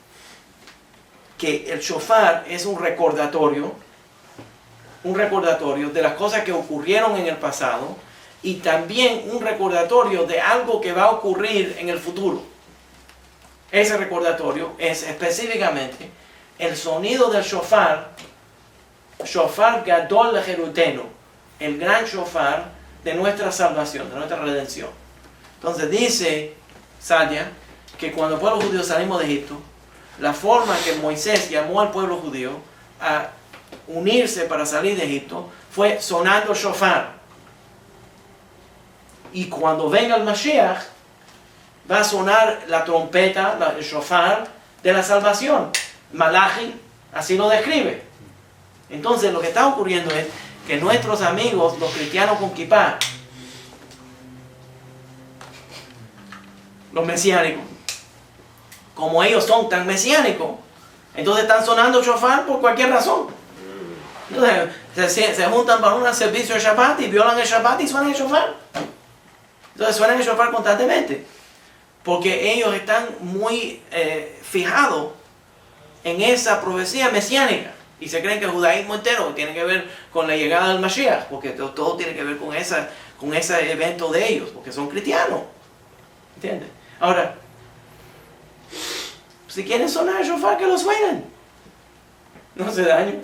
que el shofar es un recordatorio de las cosas que ocurrieron en el pasado y también un recordatorio de algo que va a ocurrir en el futuro. Ese recordatorio es específicamente el sonido del shofar, shofar gadol lejerutenu, el gran shofar de nuestra salvación, de nuestra redención. Entonces dice Sadia que cuando el pueblo judío salimos de Egipto, la forma que Moisés llamó al pueblo judío a unirse para salir de Egipto fue sonando shofar. Y cuando venga el Mashiach, va a sonar la trompeta, el shofar de la salvación. Malachi así lo describe. Entonces lo que está ocurriendo es que nuestros amigos, los cristianos con kippah, los mesiánicos, como ellos son tan mesiánicos, entonces están sonando shofar por cualquier razón. Entonces se juntan para un servicio de Shabbat y violan el Shabbat y suenan el shofar. Entonces suenan el shofar constantemente, porque ellos están muy fijados en esa profecía mesiánica y se creen que el judaísmo entero tiene que ver con la llegada del Mashiach, porque todo tiene que ver con ese evento de ellos, porque son cristianos. ¿Entiendes? Ahora, si quieren sonar el shofar, que lo suenen. No hace daño.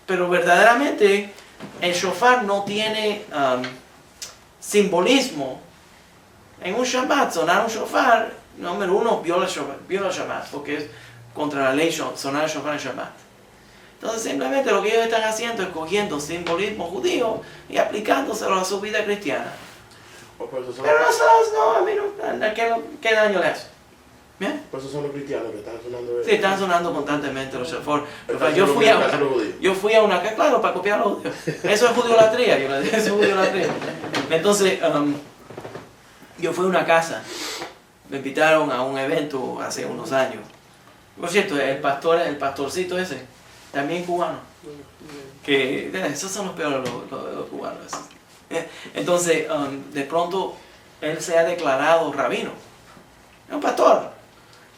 Pero verdaderamente el shofar no tiene simbolismo. En un Shabbat, sonar un shofar, número uno, viola el Shabbat, porque es contra la ley sonar el shofar en Shabbat. Entonces simplemente lo que ellos están haciendo es cogiendo simbolismo judío y aplicándoselo a su vida cristiana. Por eso son, Pero nosotros no, a mí no, ¿qué daño le hace? ¿Bien? por eso son los cristianos que están sonando. Sí, están sonando constantemente los shofar. Están Yo fui a sonando los judíos. yo fui a una, claro, para copiar los judíos. Eso es judiolatría, yo le dije, eso es judiolatría. Entonces, yo fui a una casa, me invitaron a un evento hace unos años. Por cierto, el pastorcito ese, también cubano. Que esos son los peores los cubanos. Entonces, de pronto, él se ha declarado rabino. Es un pastor.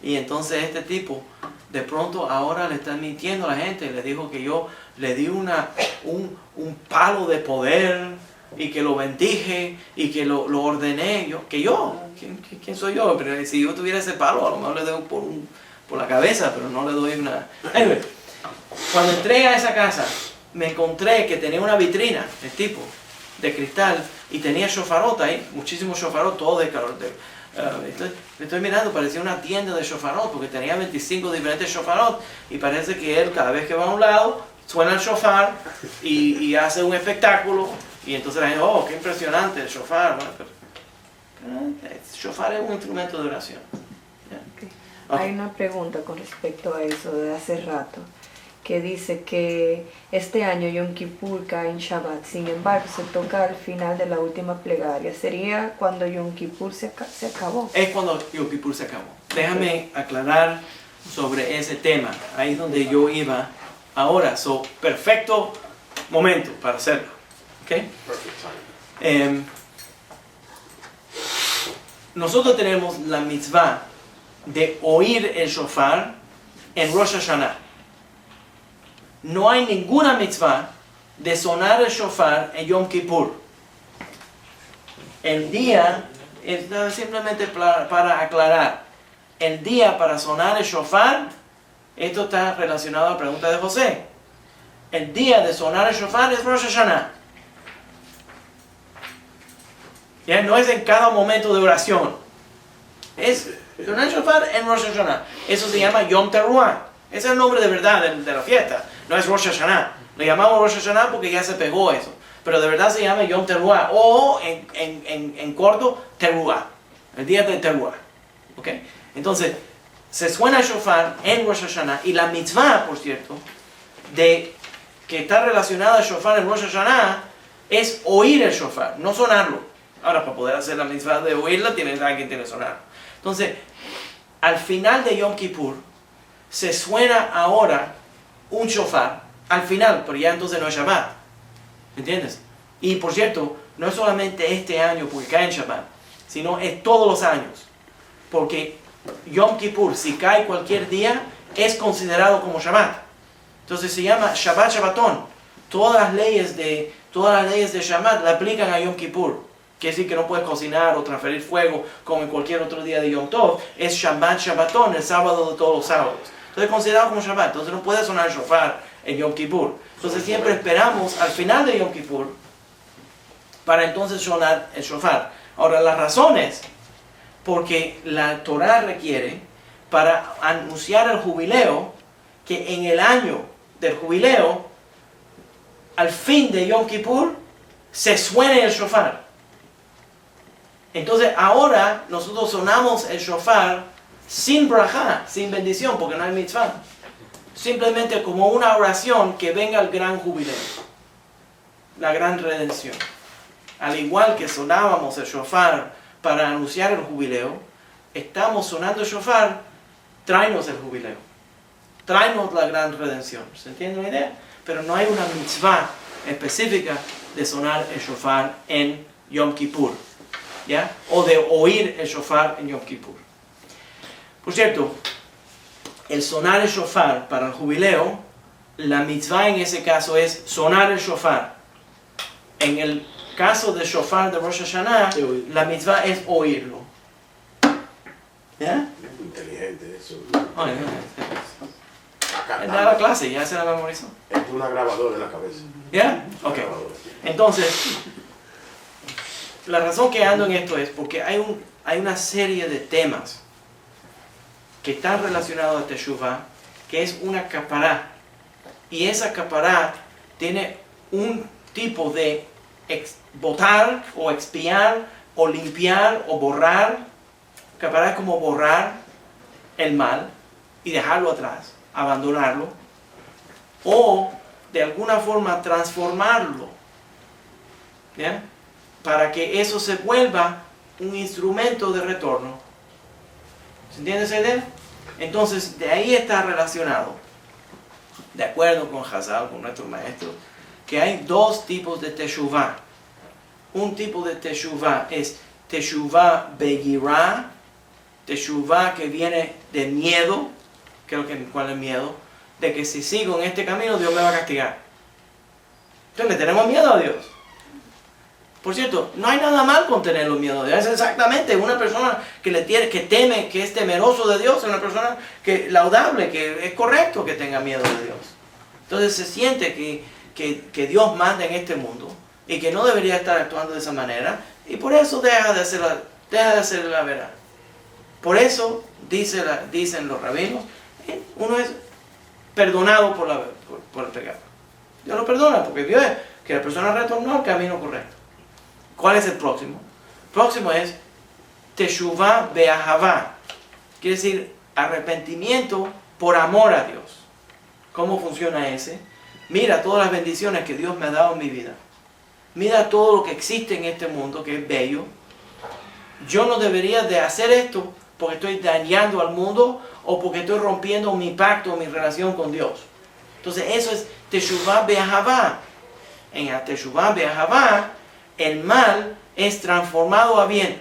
Y entonces este tipo, de pronto ahora le está mintiendo a la gente. Le dijo que yo le di un palo de poder y que lo bendije y que lo ordené. ¿Quién soy yo? Pero si yo tuviera ese palo, a lo mejor le doy por la cabeza, pero no le doy una... Anyway, cuando entré a esa casa, me encontré que tenía una vitrina, el tipo, de cristal, y tenía shofarot ahí, muchísimos shofarot, todos de calor. Estoy mirando, parecía una tienda de shofarot, porque tenía 25 diferentes shofarot, y parece que él, cada vez que va a un lado, suena el shofar y hace un espectáculo, y entonces la gente, oh, qué impresionante el shofar. Bueno, pero el shofar es un instrumento de oración. Okay. Okay. Hay una pregunta con respecto a eso de hace rato, que dice que este año Yom Kippur cae en Shabbat, sin embargo se toca al final de la última plegaria. ¿Sería cuando Yom Kippur se acabó? Es cuando Yom Kippur se acabó. Déjame aclarar sobre ese tema, ahí es donde yo iba ahora. Perfecto momento para hacerlo. ¿Okay? Nosotros tenemos la mitzvah de oír el shofar en Rosh Hashanah. No hay ninguna mitzvah de sonar el shofar en Yom Kippur. El día, simplemente para aclarar, el día para sonar el shofar, esto está relacionado a la pregunta de José. El día de sonar el shofar es Rosh Hashanah. ¿Ya? No es en cada momento de oración. Es sonar el shofar en Rosh Hashanah. Eso se llama Yom Teruah. Ese es el nombre de verdad de la fiesta. No es Rosh Hashanah. Lo llamamos Rosh Hashanah porque ya se pegó eso. Pero de verdad se llama Yom Teruah. O en corto, Teruah. El día de Teruah. ¿Okay? Entonces, se suena el shofar en Rosh Hashanah. Y la mitzvah, por cierto, que está relacionada al shofar en Rosh Hashanah, es oír el shofar, no sonarlo. Ahora, para poder hacer la mitzvah de oírla, alguien tiene que sonarlo. Entonces, al final de Yom Kippur, se suena ahora un shofar, al final, pero ya entonces no es Shabbat. ¿Entiendes? Y por cierto, no es solamente este año porque cae en Shabbat, sino es todos los años. Porque Yom Kippur, si cae cualquier día, es considerado como Shabbat. Entonces se llama Shabbat Shabbaton. Todas las leyes de Shabbat la aplican a Yom Kippur. Quiere decir que no puedes cocinar o transferir fuego como en cualquier otro día de Yom Tov. Es Shabbat Shabbaton, el sábado de todos los sábados. Entonces es considerado como Shabbat. Entonces no puede sonar el shofar en Yom Kippur. Entonces siempre esperamos al final de Yom Kippur para entonces sonar el shofar. Ahora, las razones porque la Torah requiere para anunciar el jubileo, que en el año del jubileo, al fin de Yom Kippur, se suene el shofar. Entonces ahora nosotros sonamos el shofar sin brajá, sin bendición, porque no hay mitzvah. Simplemente como una oración que venga el gran jubileo, la gran redención. Al igual que sonábamos el shofar para anunciar el jubileo, estamos sonando el shofar, tráenos el jubileo. Tráenos la gran redención. ¿Se entiende la idea? Pero no hay una mitzvah específica de sonar el shofar en Yom Kippur. ¿Ya? O de oír el shofar en Yom Kippur. Por cierto, el sonar el shofar para el jubileo, la mitzvah en ese caso es sonar el shofar. En el caso del shofar de Rosh Hashanah, la mitzvah es oírlo. ¿Ya? Inteligente eso. En la clase, ya se la memorizó. Es una grabadora en la cabeza. ¿Ya? Ok. Entonces, la razón que ando en esto es porque hay una serie de temas que están relacionados a Teshuvah, que es una capará y esa capará tiene un tipo de botar o expiar o limpiar o borrar. Capará es como borrar el mal y dejarlo atrás, abandonarlo, o de alguna forma transformarlo, ¿bien? Para que eso se vuelva un instrumento de retorno. ¿Se entiende esa idea? Entonces, de ahí está relacionado, de acuerdo con Hazal, con nuestro maestro, que hay dos tipos de teshuvah. Un tipo de teshuvah es teshuvah begirá, teshuvah que viene de miedo. ¿Cuál es el miedo? De que si sigo en este camino, Dios me va a castigar. Entonces, le tenemos miedo a Dios. Por cierto, no hay nada mal con tener miedo a Dios. Es exactamente una persona que teme, que es temeroso de Dios, es una persona laudable, que es correcto que tenga miedo de Dios. Entonces se siente que Dios manda en este mundo y que no debería estar actuando de esa manera, y por eso deja de hacer la verdad. Por eso dicen los rabinos, uno es perdonado por el pecado. Dios lo perdona porque Dios es que la persona retornó al camino correcto. ¿Cuál es el próximo? El próximo es teshuvah be'ahavá. Quiere decir arrepentimiento por amor a Dios. ¿Cómo funciona ese? Mira todas las bendiciones que Dios me ha dado en mi vida. Mira todo lo que existe en este mundo, que es bello. Yo no debería de hacer esto porque estoy dañando al mundo o porque estoy rompiendo mi pacto, mi relación con Dios. Entonces eso es teshuvah be'ahavá. En la teshuvah be'ahavá, el mal es transformado a bien.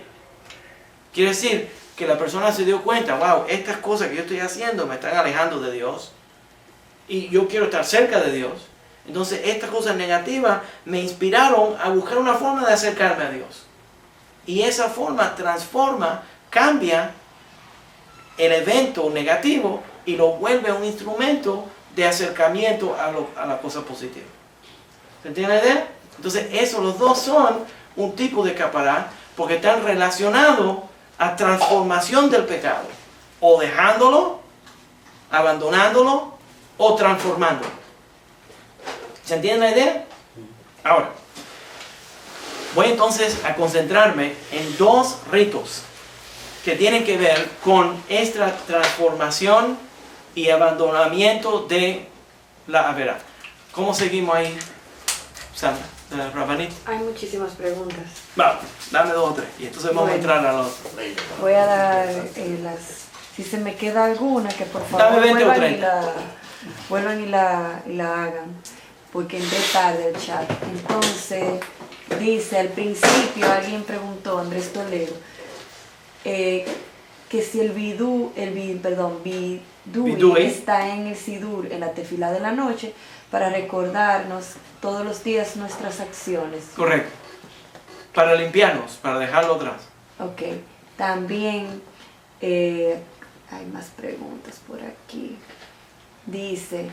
Quiere decir que la persona se dio cuenta, wow, estas cosas que yo estoy haciendo me están alejando de Dios y yo quiero estar cerca de Dios. Entonces estas cosas negativas me inspiraron a buscar una forma de acercarme a Dios. Y esa forma transforma, cambia el evento negativo y lo vuelve un instrumento de acercamiento a la cosa positiva. ¿Se entiende la idea? Entonces, los dos son un tipo de capará porque están relacionados a transformación del pecado. O dejándolo, abandonándolo, o transformándolo. ¿Se entiende la idea? Ahora, voy entonces a concentrarme en dos ritos que tienen que ver con esta transformación y abandonamiento de la averá. ¿Cómo seguimos ahí, Sandra? Rabanit. Hay muchísimas preguntas. Vamos, dame 2 o 3 y entonces vamos a entrar a los... Voy a dar si se me queda alguna, que por favor Dame 20 o vuelvan y la hagan, porque entré tarde al chat. Entonces, dice, al principio alguien preguntó, Andrés Toledo, que si el bidui está en el sidur, en la tefilá de la noche, para recordarnos todos los días nuestras acciones. Correcto. Para limpiarnos, para dejarlo atrás. Ok. También hay más preguntas por aquí. Dice,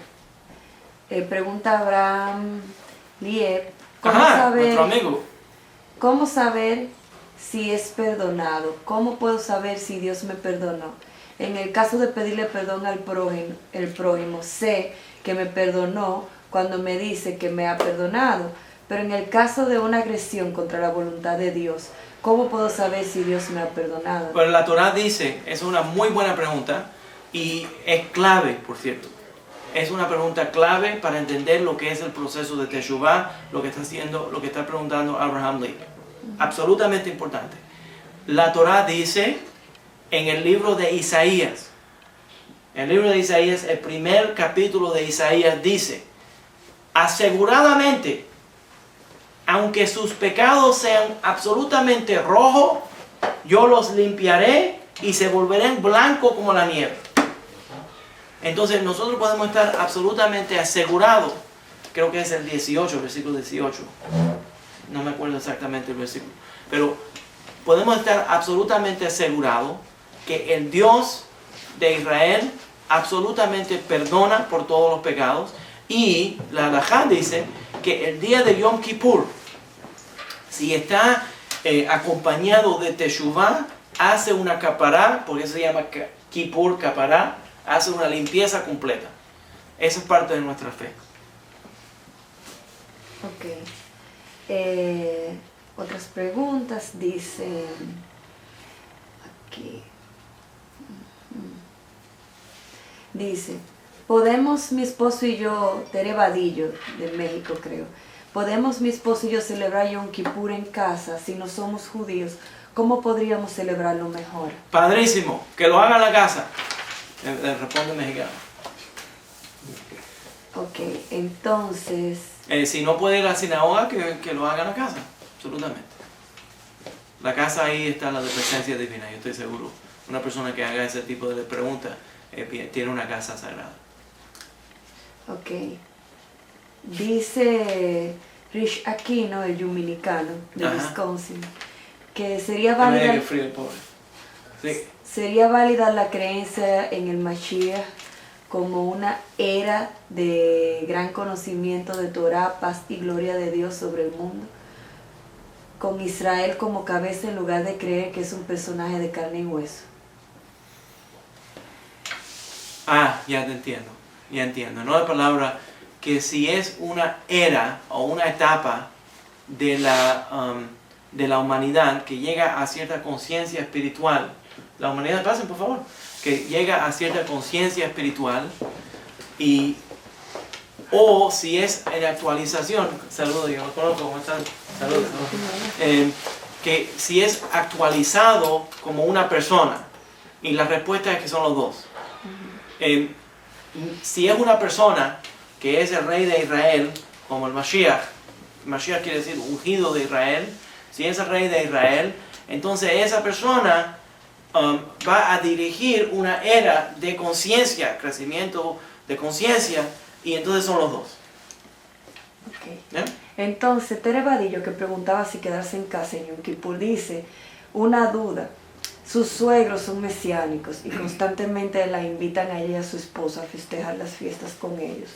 pregunta Abraham Lieb, nuestro amigo. ¿Cómo saber si es perdonado? ¿Cómo puedo saber si Dios me perdonó? En el caso de pedirle perdón al prójimo, sé que me perdonó cuando me dice que me ha perdonado. Pero en el caso de una agresión contra la voluntad de Dios, ¿cómo puedo saber si Dios me ha perdonado? Pero la Torá dice, es una muy buena pregunta y es clave, por cierto. Es una pregunta clave para entender lo que es el proceso de Teshuvah, lo que está preguntando Abraham Lee. Absolutamente importante. La Torá dice en el libro de Isaías, el primer capítulo de Isaías dice, aseguradamente, aunque sus pecados sean absolutamente rojos, yo los limpiaré y se volverán blancos como la nieve. Entonces nosotros podemos estar absolutamente asegurados, creo que es el 18, versículo 18, no me acuerdo exactamente el versículo, pero podemos estar absolutamente asegurados que el Dios de Israel absolutamente perdona por todos los pecados. Y la halajá dice que el día de Yom Kippur, si está acompañado de Teshuvah, hace una capará, porque se llama Kippur capará, hace una limpieza completa. Eso es parte de nuestra fe. Ok. Otras preguntas dicen aquí. Dice, ¿podemos mi esposo y yo, Tere Vadillo, de México creo, podemos mi esposo y yo celebrar Yom Kippur en casa si no somos judíos? ¿Cómo podríamos celebrarlo mejor? Padrísimo, que lo haga en la casa. Responde mexicano. Ok, entonces, Si no puede ir a la sinagoga, que lo haga en la casa. Absolutamente. La casa ahí está la de presencia divina, yo estoy seguro. Una persona que haga ese tipo de preguntas tiene una casa sagrada. ok. Dice Rich Aquino, el dominicano de Ajá. Wisconsin, que sería No me válida, deje frío el pobre. Sí. sería válida la creencia en el Mashiach como una era de gran conocimiento de Torah, paz y gloria de Dios sobre el mundo, con Israel como cabeza en lugar de creer que es un personaje de carne y hueso. Ah, ya te entiendo. Ya entiendo. No la palabra que si es una era o una etapa de la humanidad que llega a cierta conciencia espiritual. La humanidad, pasen por favor. Que llega a cierta conciencia espiritual o si es en actualización, saludos, yo lo conozco, ¿cómo están? Saludos. Que si es actualizado como una persona, y la respuesta es que son los dos. Si es una persona que es el rey de Israel, como el Mashiach quiere decir ungido de Israel, si es el rey de Israel, entonces esa persona va a dirigir una era de conciencia, crecimiento de conciencia, y entonces son los dos. Okay. ¿Eh? Entonces, Tere Vadillo, que preguntaba si quedarse en casa en Yom Kippur, dice, una duda, sus suegros son mesiánicos y constantemente la invitan a ella y a su esposo a festejar las fiestas con ellos.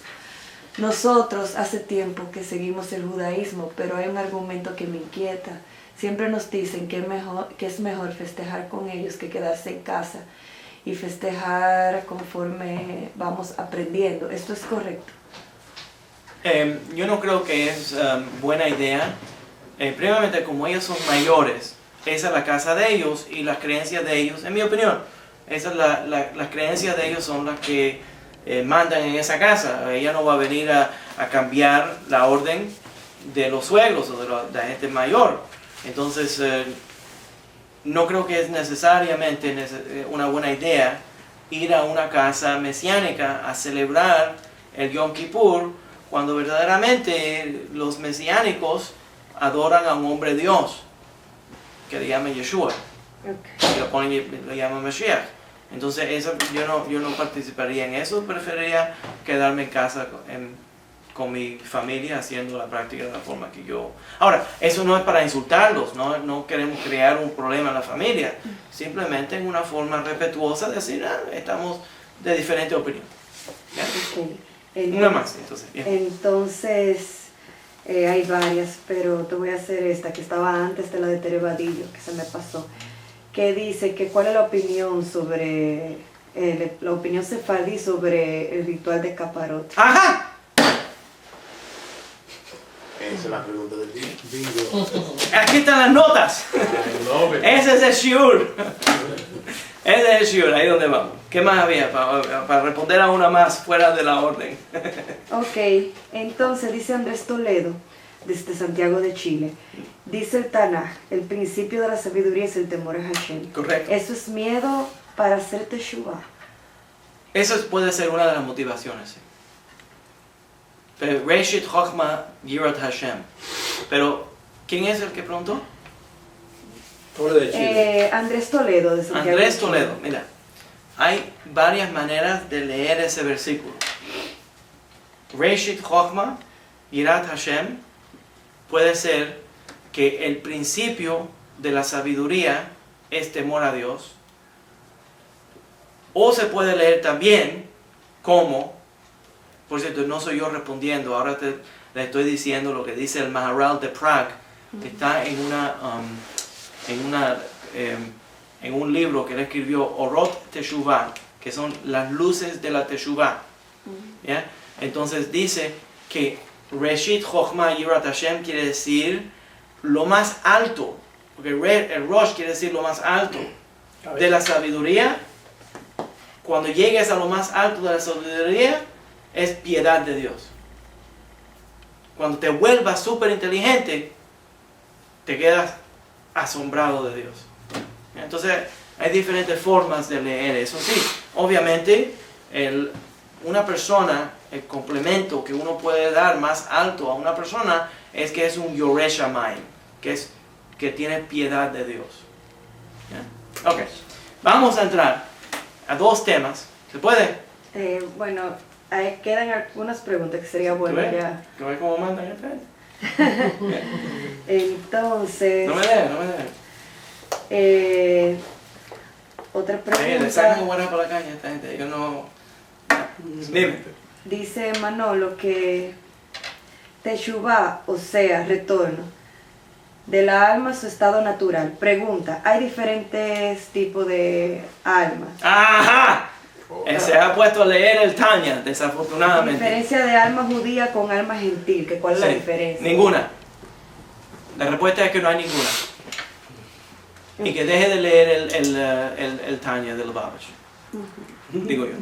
Nosotros hace tiempo que seguimos el judaísmo, pero hay un argumento que me inquieta. Siempre nos dicen que es mejor festejar con ellos que quedarse en casa y festejar conforme vamos aprendiendo. ¿Esto es correcto? Yo no creo que es buena idea. Primeramente, como ellos son mayores, esa es la casa de ellos y las creencias de ellos, en mi opinión, las creencias de ellos son las que mandan en esa casa. Ella no va a venir a cambiar la orden de los suegros o de la gente mayor. Entonces, no creo que es necesariamente una buena idea ir a una casa mesiánica a celebrar el Yom Kippur cuando verdaderamente los mesiánicos adoran a un hombre Dios que le llaman Yeshua, Okay. lo llaman Mashiach. Entonces yo no participaría en eso, preferiría quedarme en casa con mi familia haciendo la práctica de la forma que yo... Ahora, eso no es para insultarlos, no queremos crear un problema en la familia, simplemente en una forma respetuosa de decir, estamos de diferente opinión. ¿Ya? Okay. Una más, entonces. Bien. Entonces, hay varias, pero te voy a hacer esta que estaba antes de la de Tere Vadillo, que se me pasó, que dice que cuál es la opinión sobre, la opinión sefardí sobre el ritual de Caparot. ¡Ajá! Esa es la pregunta del día. Bingo. Aquí están las notas. I love it. Ese es el shiur. Ese es el shiur, ahí donde vamos. ¿Qué más había para responder a una más fuera de la orden? Ok, entonces dice Andrés Toledo, desde Santiago de Chile, dice el Tanaj, el principio de la sabiduría es el temor a Hashem. Correcto. Eso es miedo para hacer teshuva. Eso puede ser una de las motivaciones. Sí. Pero Reshit Chochma Yirat Hashem. Pero, ¿quién es el que preguntó? Pobre de Chile. Andrés Toledo, de Santiago Andrés de Chile. Toledo. Mira, hay varias maneras de leer ese versículo. Reshit Chochma Yirat Hashem puede ser que el principio de la sabiduría es temor a Dios. O se puede leer también como, por cierto, no soy yo respondiendo, ahora le estoy diciendo lo que dice el Maharal de Prague, que está en un libro que él escribió, Orot Teshuvah, que son las luces de la Teshuvah. ¿Ya? Entonces dice que Reshit Chochma Yirat Hashem quiere decir lo más alto, porque el Rosh quiere decir lo más alto de la sabiduría. Cuando llegues a lo más alto de la sabiduría, es piedad de Dios. Cuando te vuelvas súper inteligente, te quedas asombrado de Dios. Entonces, hay diferentes formas de leer eso. Sí, obviamente, una persona, el complemento que uno puede dar más alto a una persona es que es un Yoresh Shamayim, que tiene piedad de Dios. ¿Ya? Ok, vamos a entrar a dos temas. ¿Se puede? Bueno, ahí quedan algunas preguntas que sería bueno ya. ¿Que ve cómo mandan el frente? Entonces... No me dejes. Otra Le sacan pregunta. buena para la caña a esta gente. Yo no... Dime. Dice Manolo que Teshuvah, o sea, retorno de la alma a su estado natural. Pregunta, ¿hay diferentes tipos de almas? ¡Ajá! Se ha puesto a leer el Tanya, desafortunadamente. Diferencia de alma judía con alma gentil, que ¿cuál es la Sí, diferencia? ninguna. La respuesta es que no hay ninguna. Y que deje de leer el Tanya de Lubavitch. Digo yo.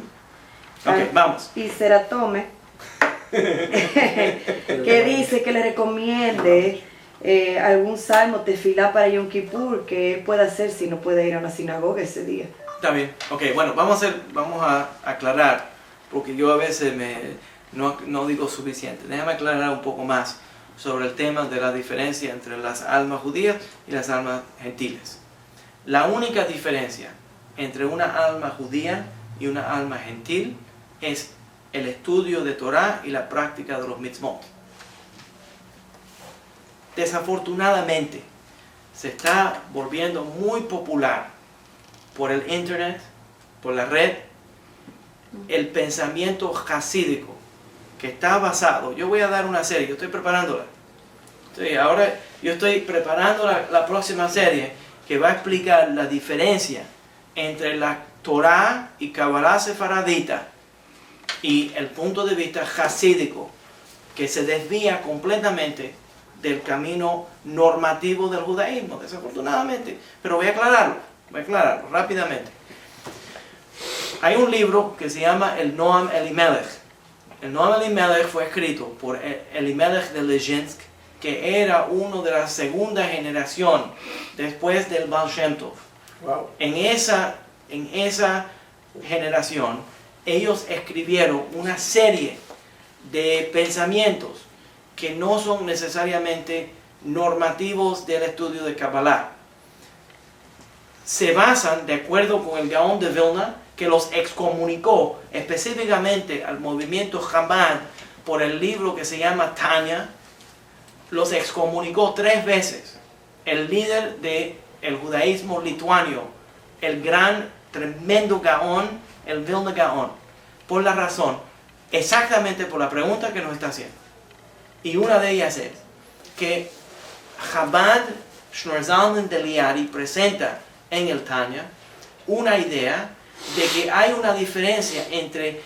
Ok, vamos. Y Seratome, que dice que le recomiende algún salmo tefilá para Yom Kippur que él pueda hacer si no puede ir a una sinagoga ese día. Está bien. Ok, bueno, vamos a aclarar, porque yo a veces no digo suficiente. Déjame aclarar un poco más sobre el tema de la diferencia entre las almas judías y las almas gentiles. La única diferencia entre una alma judía y una alma gentil es el estudio de Torah y la práctica de los mitzvot. Desafortunadamente, se está volviendo muy popular por el internet, por la red, el pensamiento jasídico que está basado. Yo voy a dar una serie, yo estoy preparándola. Yo estoy preparando la próxima serie que va a explicar la diferencia entre la Torah y Kabbalah sefaradita y el punto de vista jasídico, que se desvía completamente del camino normativo del judaísmo, desafortunadamente. Pero voy a aclararlo rápidamente. Hay un libro que se llama el Noam Elimelech. El Noam Elimelech fue escrito por Elimelech de Lezhinsk, que era uno de la segunda generación después del Baal Shem Tov. Wow. En esa generación, ellos escribieron una serie de pensamientos que no son necesariamente normativos del estudio de Kabbalah. Se basan, de acuerdo con el Gaón de Vilna, que los excomunicó específicamente al movimiento Chabad por el libro que se llama Tanya. Los excomunicó 3 veces. El líder del judaísmo lituano, el gran, tremendo Gaón, el Vilna Gaón, por la razón, exactamente por la pregunta que nos está haciendo. Y una de ellas es que Chabad Shneur Zalman de Liadi presenta en el Tanya una idea de que hay una diferencia entre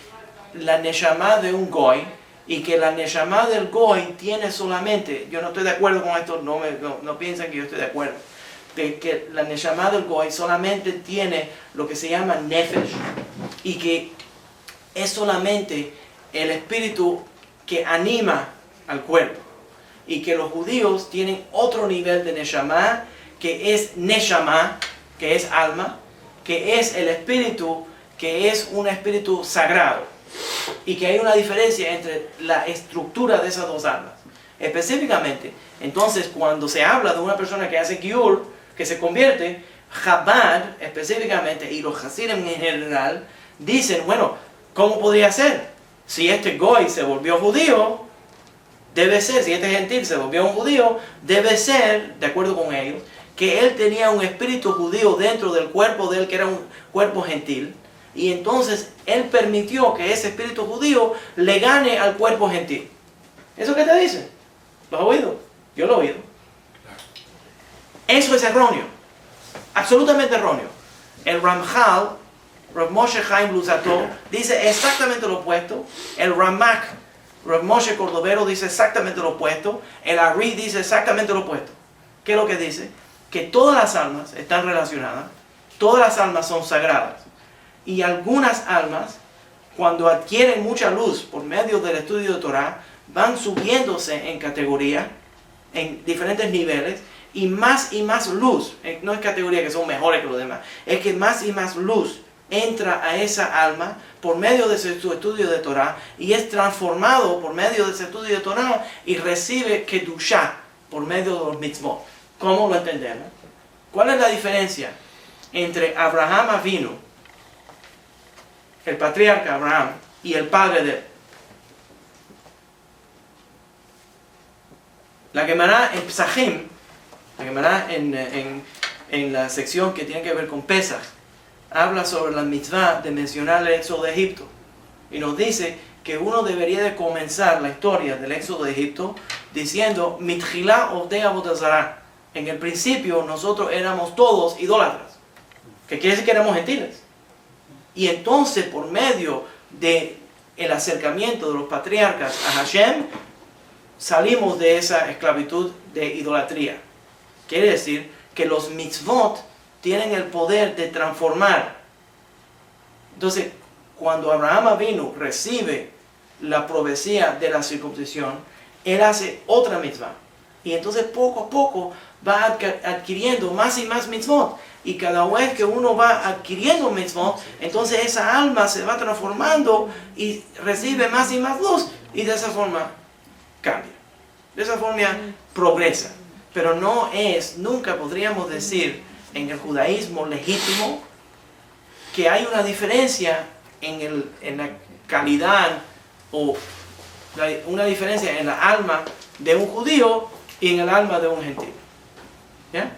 la Neshama de un Goy y que la Neshama del Goy tiene solamente, yo no estoy de acuerdo con esto, no piensen que yo estoy de acuerdo, de que la Neshama del Goy solamente tiene lo que se llama Nefesh y que es solamente el espíritu que anima al cuerpo, y que los judíos tienen otro nivel de Neshama, que es Neshama, que es alma, que es el espíritu, que es un espíritu sagrado, y que hay una diferencia entre la estructura de esas dos almas. Específicamente, entonces, cuando se habla de una persona que hace Giur, que se convierte, Chabad específicamente, y los Hasidim en general, dicen, bueno, ¿cómo podría ser? Si este Goy se volvió judío, debe ser, si este gentil se volvió un judío, debe ser, de acuerdo con ellos, que él tenía un espíritu judío dentro del cuerpo de él, que era un cuerpo gentil, y entonces él permitió que ese espíritu judío le gane al cuerpo gentil. ¿Eso qué te dice? ¿Lo has oído? Yo lo he oído. Eso es erróneo, absolutamente erróneo. El Ramchal Rav Moshe Chaim Luzzatto dice exactamente lo opuesto. El Ramak, Rav Moshe Cordovero, dice exactamente lo opuesto. El Ari dice exactamente lo opuesto. ¿Qué es lo que dice? Que todas las almas están relacionadas, todas las almas son sagradas. Y algunas almas, cuando adquieren mucha luz por medio del estudio de Torah, van subiéndose en categoría, en diferentes niveles, y más luz, no es categoría que son mejores que los demás, es que más y más luz entra a esa alma por medio de su estudio de Torah, y es transformado por medio de ese estudio de Torah, y recibe Kedushá por medio de los mitzvot. ¿Cómo lo entendemos? ¿Cuál es la diferencia entre Abraham Avinu, el patriarca Abraham, y el padre de él? La Gemara en Pesachim, la Gemara en la sección que tiene que ver con Pesach, habla sobre la mitzvah de mencionar el éxodo de Egipto. Y nos dice que uno debería de comenzar la historia del éxodo de Egipto diciendo, Mitchilá Ovdei Avodah Zarah. En el principio nosotros éramos todos idólatras, que quiere decir que éramos gentiles. Y entonces por medio del acercamiento de los patriarcas a Hashem, salimos de esa esclavitud de idolatría. Quiere decir que los mitzvot tienen el poder de transformar. Entonces, cuando Abraham Avinu recibe la profecía de la circuncisión, él hace otra mitzvah. Y entonces poco a poco va adquiriendo más y más mitzvot. Y cada vez que uno va adquiriendo mitzvot, entonces esa alma se va transformando y recibe más y más luz. Y de esa forma cambia. De esa forma progresa. Pero no es, nunca podríamos decir en el judaísmo legítimo que hay una diferencia en la calidad o una diferencia en la alma de un judío y en el alma de un gentil. ¿Ya?